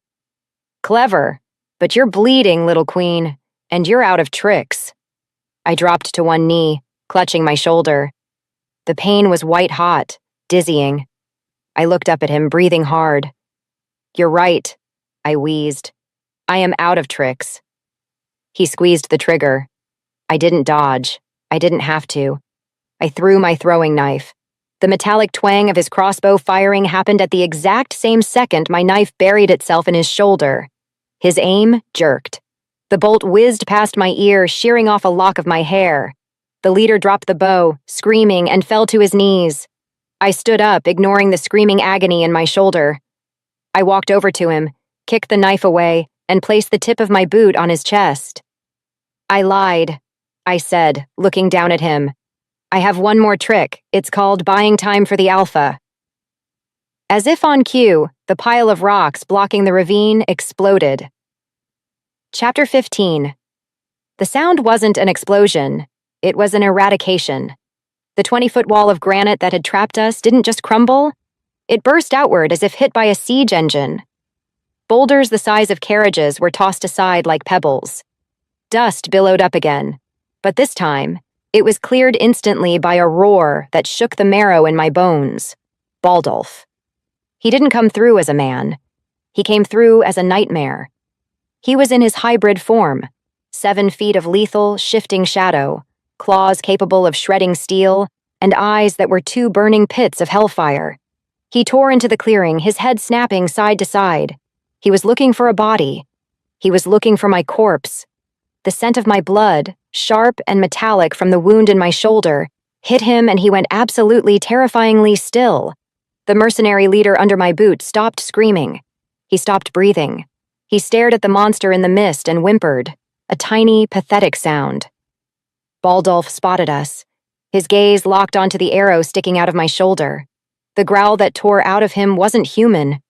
Clever, but you're bleeding, little queen, and you're out of tricks. I dropped to one knee, clutching my shoulder. The pain was white-hot, dizzying. I looked up at him, breathing hard. You're right, I wheezed. I am out of tricks. He squeezed the trigger. I didn't dodge. I didn't have to. I threw my throwing knife. The metallic twang of his crossbow firing happened at the exact same second my knife buried itself in his shoulder. His aim jerked. The bolt whizzed past my ear, shearing off a lock of my hair. The leader dropped the bow, screaming, and fell to his knees. I stood up, ignoring the screaming agony in my shoulder. I walked over to him, kicked the knife away, and placed the tip of my boot on his chest. I lied. I said, looking down at him. I have one more trick. It's called buying time for the alpha. As if on cue, the pile of rocks blocking the ravine exploded. Chapter 15. The sound wasn't an explosion. It was an eradication. The 20-foot wall of granite that had trapped us didn't just crumble. It burst outward as if hit by a siege engine. Boulders the size of carriages were tossed aside like pebbles. Dust billowed up again, but this time, it was cleared instantly by a roar that shook the marrow in my bones. Baldulf. He didn't come through as a man. He came through as a nightmare. He was in his hybrid form, 7 feet of lethal, shifting shadow, claws capable of shredding steel, and eyes that were 2 burning pits of hellfire. He tore into the clearing, his head snapping side to side. He was looking for a body. He was looking for my corpse. The scent of my blood, sharp and metallic from the wound in my shoulder, hit him and he went absolutely terrifyingly still. The mercenary leader under my boot stopped screaming. He stopped breathing. He stared at the monster in the mist and whimpered, a tiny, pathetic sound. Baldulf spotted us. His gaze locked onto the arrow sticking out of my shoulder. The growl that tore out of him wasn't human.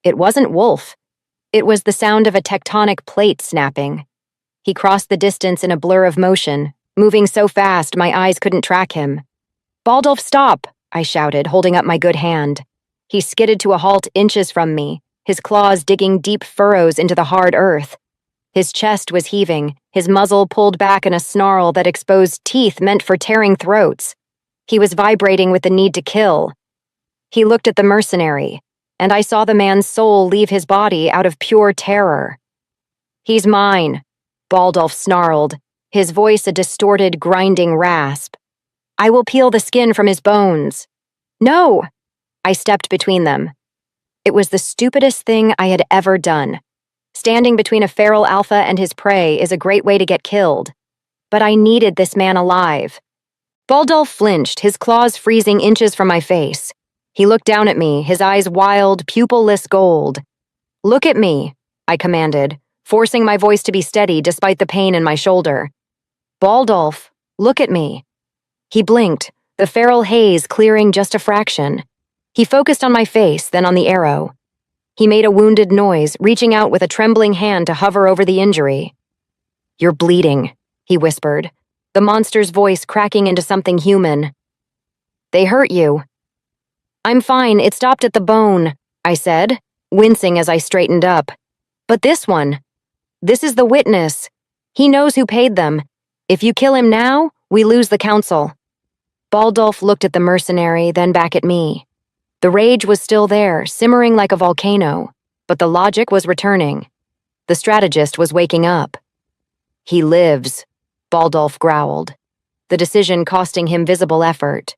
It wasn't wolf. It was the sound of a tectonic plate snapping. He crossed the distance in a blur of motion, moving so fast my eyes couldn't track him. "Baldulf, stop!" I shouted, holding up my good hand. He skidded to a halt inches from me, his claws digging deep furrows into the hard earth. His chest was heaving, his muzzle pulled back in a snarl that exposed teeth meant for tearing throats. He was vibrating with the need to kill. He looked at the mercenary, and I saw the man's soul leave his body out of pure terror. "He's mine," Baldulf snarled, his voice a distorted, grinding rasp. "I will peel the skin from his bones." "No!" I stepped between them. It was the stupidest thing I had ever done. Standing between a feral alpha and his prey is a great way to get killed. But I needed this man alive. Baldulf flinched, his claws freezing inches from my face. He looked down at me, his eyes wild, pupil-less gold. "Look at me," I commanded, forcing my voice to be steady despite the pain in my shoulder. "Baldulf, look at me." He blinked, the feral haze clearing just a fraction. He focused on my face, then on the arrow. He made a wounded noise, reaching out with a trembling hand to hover over the injury. "You're bleeding," he whispered, the monster's voice cracking into something human. "They hurt you." "I'm fine, it stopped at the bone," I said, wincing as I straightened up. "But this one, this is the witness. He knows who paid them. If you kill him now, we lose the council." Baldulf looked at the mercenary, then back at me. The rage was still there, simmering like a volcano, but the logic was returning. The strategist was waking up. "He lives," Baldulf growled, the decision costing him visible effort.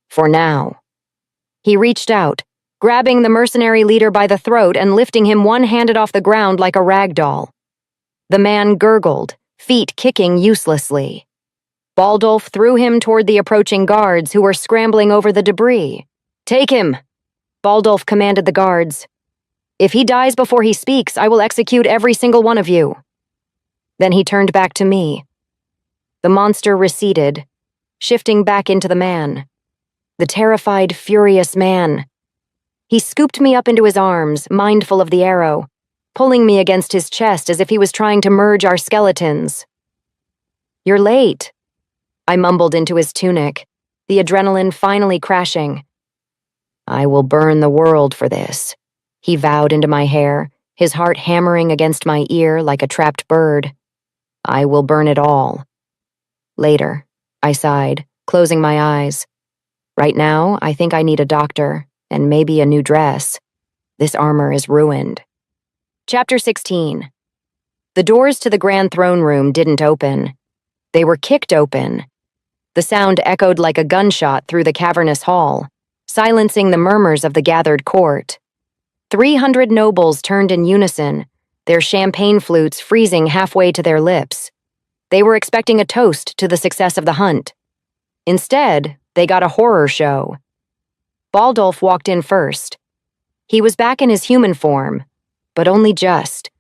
"For now." He reached out, grabbing the mercenary leader by the throat and lifting him one-handed off the ground like a rag doll. The man gurgled, feet kicking uselessly. Baldulf threw him toward the approaching guards who were scrambling over the debris. "Take him," Baldulf commanded the guards. "If he dies before he speaks, I will execute every single one of you." Then he turned back to me. The monster receded, shifting back into the man. The terrified, furious man. He scooped me up into his arms, mindful of the arrow, pulling me against his chest as if he was trying to merge our skeletons. "You're late," I mumbled into his tunic, the adrenaline finally crashing. "I will burn the world for this," he vowed into my hair, his heart hammering against my ear like a trapped bird. "I will burn it all." "Later," I sighed, closing my eyes. "Right now, I think I need a doctor, and maybe a new dress. This armor is ruined." Chapter 16. The doors to the Grand Throne Room didn't open. They were kicked open. The sound echoed like a gunshot through the cavernous hall, silencing the murmurs of the gathered court. 300 nobles turned in unison, their champagne flutes freezing halfway to their lips. They were expecting a toast to the success of the hunt. Instead, they got a horror show. Baldulf walked in first. He was back in his human form, but only just.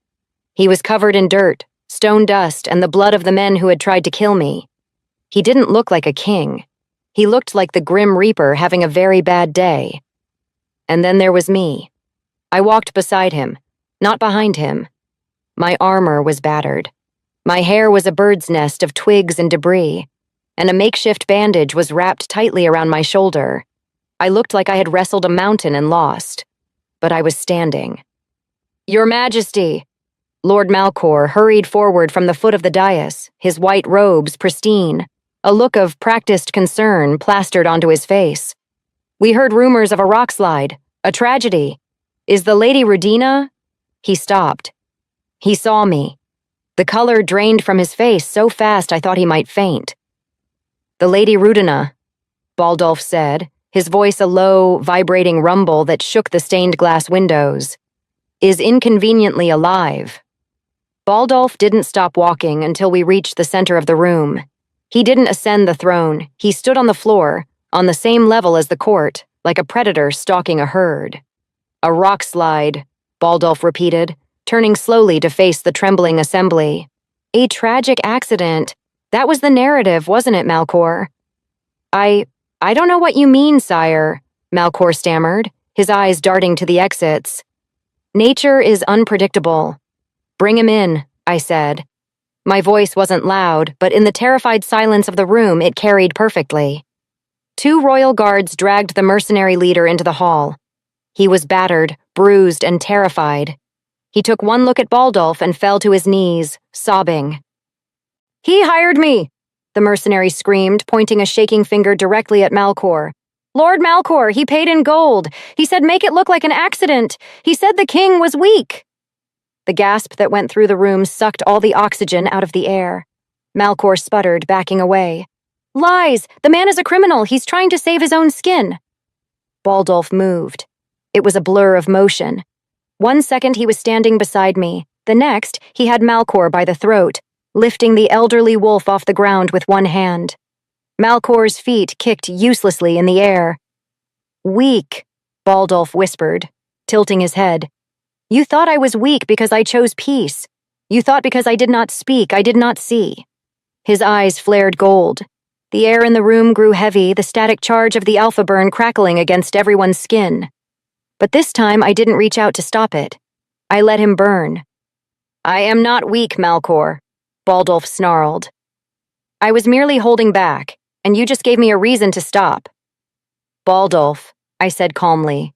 He was covered in dirt, stone dust, and the blood of the men who had tried to kill me. He didn't look like a king. He looked like the Grim Reaper having a very bad day. And then there was me. I walked beside him, not behind him. My armor was battered. My hair was a bird's nest of twigs and debris, and a makeshift bandage was wrapped tightly around my shoulder. I looked like I had wrestled a mountain and lost, but I was standing. "Your Majesty!" Lord Malcor hurried forward from the foot of the dais, his white robes pristine, a look of practiced concern plastered onto his face. "We heard rumors of a rockslide, a tragedy. Is the Lady Rudina—" He stopped. He saw me. The color drained from his face so fast I thought he might faint. "The Lady Rudina," Baldulf said, his voice a low, vibrating rumble that shook the stained glass windows, "is inconveniently alive." Baldulf didn't stop walking until we reached the center of the room. He didn't ascend the throne. He stood on the floor, on the same level as the court, like a predator stalking a herd. "A rockslide," Baldulf repeated, turning slowly to face the trembling assembly. "A tragic accident. That was the narrative, wasn't it, Malcor?" I don't know what you mean, sire," Malcor stammered, his eyes darting to the exits. "Nature is unpredictable." "Bring him in," I said. My voice wasn't loud, but in the terrified silence of the room it carried perfectly. 2 royal guards dragged the mercenary leader into the hall. He was battered, bruised, and terrified. He took one look at Baldulf and fell to his knees, sobbing. "He hired me!" the mercenary screamed, pointing a shaking finger directly at Malcor. "Lord Malcor, he paid in gold. He said make it look like an accident. He said the king was weak." The gasp that went through the room sucked all the oxygen out of the air. Malcor sputtered, backing away. "Lies! The man is a criminal. He's trying to save his own skin." Baldulf moved. It was a blur of motion. One second he was standing beside me. The next, he had Malcor by the throat, lifting the elderly wolf off the ground with one hand. Malcor's feet kicked uselessly in the air. "Weak," Baldulf whispered, tilting his head. "You thought I was weak because I chose peace. You thought because I did not speak, I did not see." His eyes flared gold. The air in the room grew heavy, the static charge of the alpha burn crackling against everyone's skin. But this time I didn't reach out to stop it. I let him burn. "I am not weak, Malcor," Baldulf snarled. "I was merely holding back, and you just gave me a reason to stop." "Baldulf," I said calmly.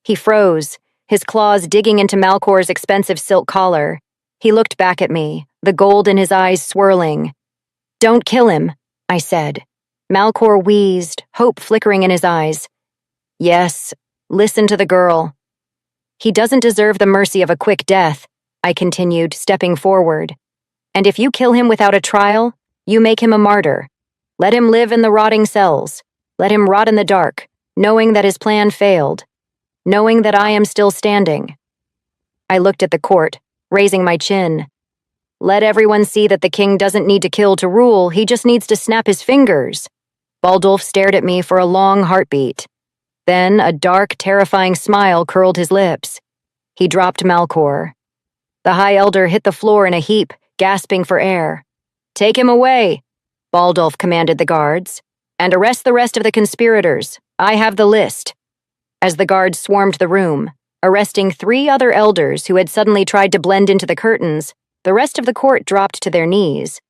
He froze, his claws digging into Malcor's expensive silk collar. He looked back at me, the gold in his eyes swirling. "Don't kill him," I said. Malcor wheezed, hope flickering in his eyes. "Yes, listen to the girl." "He doesn't deserve the mercy of a quick death," I continued, stepping forward. "And if you kill him without a trial, you make him a martyr. Let him live in the rotting cells. Let him rot in the dark, knowing that his plan failed. Knowing that I am still standing." I looked at the court, raising my chin. "Let everyone see that the king doesn't need to kill to rule, he just needs to snap his fingers." Baldulf stared at me for a long heartbeat. Then a dark, terrifying smile curled his lips. He dropped Malcor. The High Elder hit the floor in a heap, gasping for air. "Take him away," Baldulf commanded the guards, "and arrest the rest of the conspirators. I have the list." As the guards swarmed the room, arresting 3 other elders who had suddenly tried to blend into the curtains, the rest of the court dropped to their knees.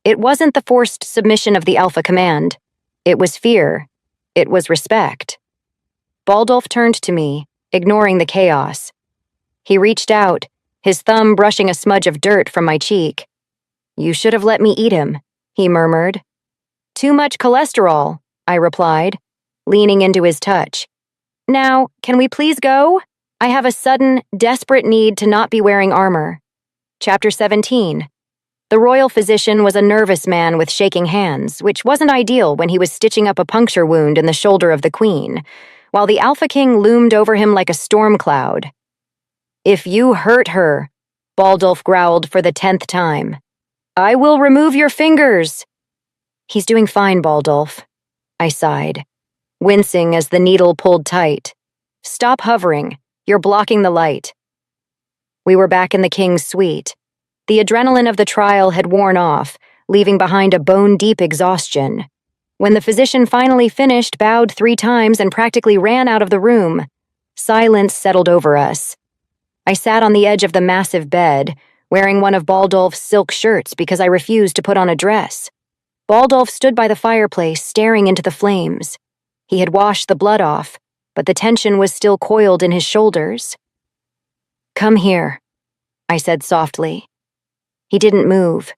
It wasn't the forced submission of the Alpha Command. It was fear. It was respect. Baldulf turned to me, ignoring the chaos. He reached out, his thumb brushing a smudge of dirt from my cheek. "You should have let me eat him," he murmured. "Too much cholesterol," I replied, leaning into his touch. "Now, can we please go? I have a sudden, desperate need to not be wearing armor." Chapter 17. The royal physician was a nervous man with shaking hands, which wasn't ideal when he was stitching up a puncture wound in the shoulder of the queen, while the Alpha King loomed over him like a storm cloud. "If you hurt her," Baldulf growled for the 10th time, "I will remove your fingers." "He's doing fine, Baldulf," I sighed, wincing as the needle pulled tight. "Stop hovering. You're blocking the light." We were back in the king's suite. The adrenaline of the trial had worn off, leaving behind a bone-deep exhaustion. When the physician finally finished, bowed 3 times, and practically ran out of the room, silence settled over us. I sat on the edge of the massive bed, wearing one of Baldulf's silk shirts because I refused to put on a dress. Baldulf stood by the fireplace, staring into the flames. He had washed the blood off, but the tension was still coiled in his shoulders. "Come here," I said softly. He didn't move.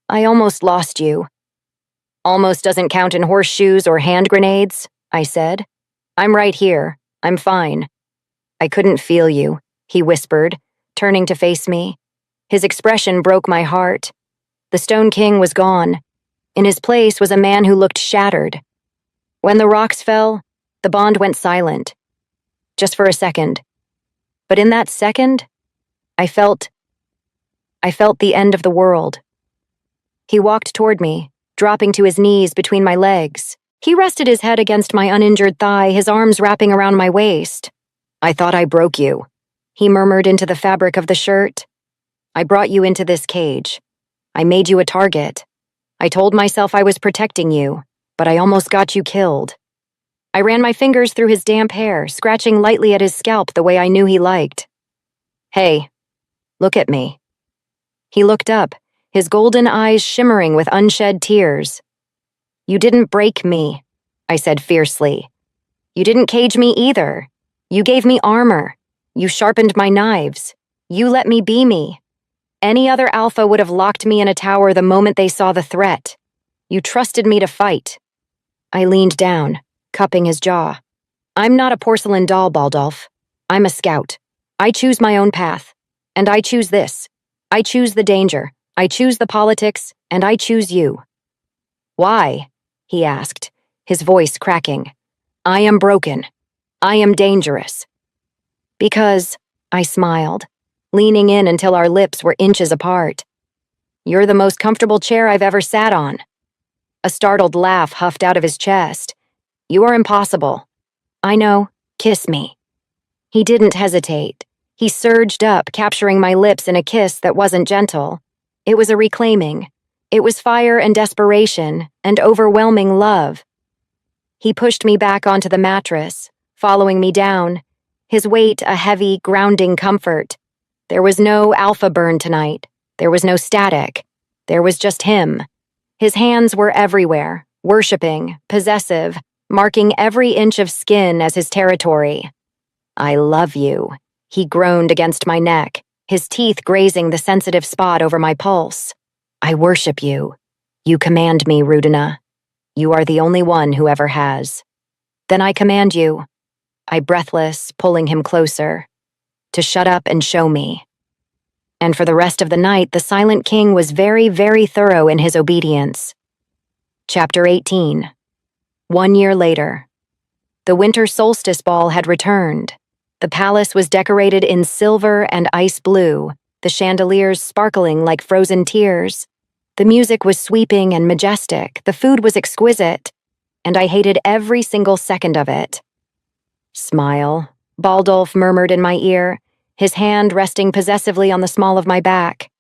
"I almost lost you." "Almost doesn't count in horseshoes or hand grenades," I said. "I'm right here. I'm fine." "I couldn't feel you," he whispered, turning to face me. His expression broke my heart. The Stone King was gone. In his place was a man who looked shattered. When the rocks fell, the bond went silent. Just for a second. But in that second, I felt the end of the world. He walked toward me, dropping to his knees between my legs. He rested his head against my uninjured thigh, his arms wrapping around my waist. "I thought I broke you," he murmured into the fabric of the shirt. "I brought you into this cage. I made you a target. I told myself I was protecting you, but I almost got you killed." I ran my fingers through his damp hair, scratching lightly at his scalp the way I knew he liked. "Hey, look at me." He looked up, his golden eyes shimmering with unshed tears. "You didn't break me," I said fiercely. "You didn't cage me either. You gave me armor. You sharpened my knives. You let me be me. Any other alpha would have locked me in a tower the moment they saw the threat. You trusted me to fight." I leaned down, cupping his jaw. "I'm not a porcelain doll, Baldulf. I'm a scout. I choose my own path. And I choose this. I choose the danger. I choose the politics. And I choose you." "Why?" he asked, his voice cracking. "I am broken. I am dangerous." "Because," I smiled, leaning in until our lips were inches apart. "You're the most comfortable chair I've ever sat on." A startled laugh huffed out of his chest. "You are impossible." "I know. Kiss me." He didn't hesitate. He surged up, capturing my lips in a kiss that wasn't gentle. It was a reclaiming. It was fire and desperation and overwhelming love. He pushed me back onto the mattress, following me down, his weight a heavy, grounding comfort. There was no alpha burn tonight. There was no static. There was just him. His hands were everywhere, worshipping, possessive, marking every inch of skin as his territory. "I love you," he groaned against my neck, his teeth grazing the sensitive spot over my pulse. "I worship you. You command me, Rudina. You are the only one who ever has." "Then I command you," I breathless, pulling him closer, "to shut up and show me." And for the rest of the night, the Silent King was very, very thorough in his obedience. Chapter 18. 1 year later. The winter solstice ball had returned. The palace was decorated in silver and ice blue, the chandeliers sparkling like frozen tears. The music was sweeping and majestic, the food was exquisite, and I hated every single second of it. "Smile," Baldulf murmured in my ear, his hand resting possessively on the small of my back.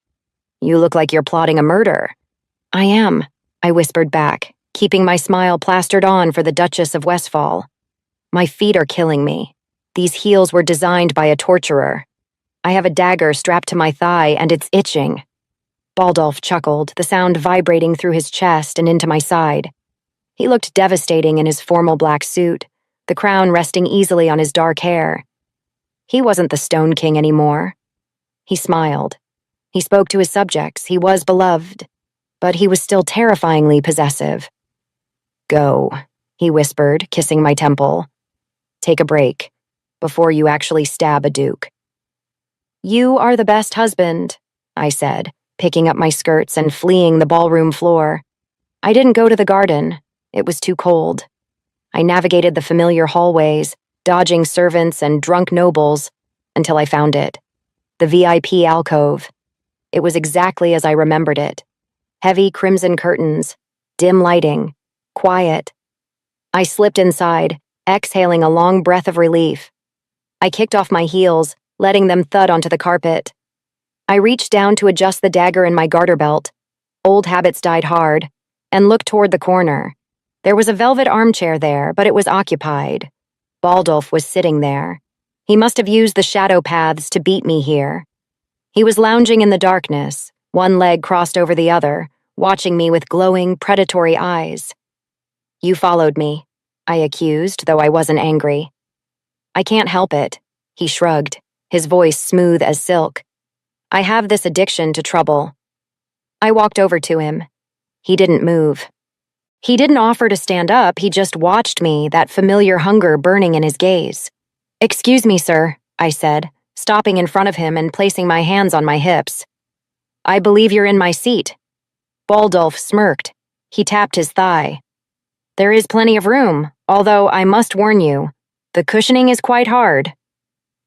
"You look like you're plotting a murder." "I am," I whispered back, keeping my smile plastered on for the Duchess of Westfall. "My feet are killing me. These heels were designed by a torturer. I have a dagger strapped to my thigh and it's itching." Baldulf chuckled, the sound vibrating through his chest and into my side. He looked devastating in his formal black suit, the crown resting easily on his dark hair. He wasn't the Stone King anymore. He smiled. He spoke to his subjects. He was beloved, but he was still terrifyingly possessive. "Go," he whispered, kissing my temple. "Take a break, before you actually stab a duke." "You are the best husband," I said, picking up my skirts and fleeing the ballroom floor. I didn't go to the garden. It was too cold. I navigated the familiar hallways, dodging servants and drunk nobles, until I found it. The VIP alcove. It was exactly as I remembered it. Heavy crimson curtains, dim lighting, quiet. I slipped inside, exhaling a long breath of relief. I kicked off my heels, letting them thud onto the carpet. I reached down to adjust the dagger in my garter belt. Old habits died hard, and looked toward the corner. There was a velvet armchair there, but it was occupied. Baldulf was sitting there. He must have used the shadow paths to beat me here. He was lounging in the darkness, one leg crossed over the other, watching me with glowing, predatory eyes. "You followed me," I accused, though I wasn't angry. "I can't help it," he shrugged, his voice smooth as silk. "I have this addiction to trouble." I walked over to him. He didn't move. He didn't offer to stand up, he just watched me, that familiar hunger burning in his gaze. "Excuse me, sir," I said, stopping in front of him and placing my hands on my hips. "I believe you're in my seat." Baldulf smirked. He tapped his thigh. "There is plenty of room, although I must warn you, the cushioning is quite hard."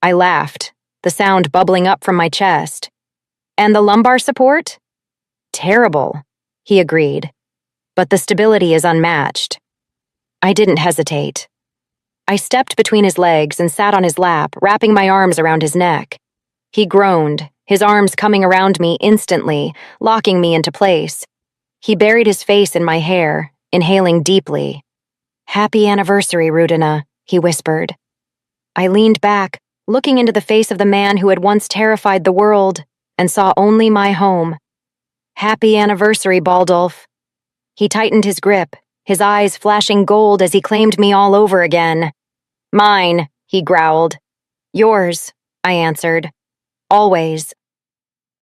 I laughed, the sound bubbling up from my chest. "And the lumbar support?" "Terrible," he agreed. "But the stability is unmatched." I didn't hesitate. I stepped between his legs and sat on his lap, wrapping my arms around his neck. He groaned, his arms coming around me instantly, locking me into place. He buried his face in my hair, inhaling deeply. "Happy anniversary, Rudina," he whispered. I leaned back, looking into the face of the man who had once terrified the world, and saw only my home. "Happy anniversary, Baldulf." He tightened his grip, his eyes flashing gold as he claimed me all over again. "Mine," he growled. "Yours," I answered. "Always."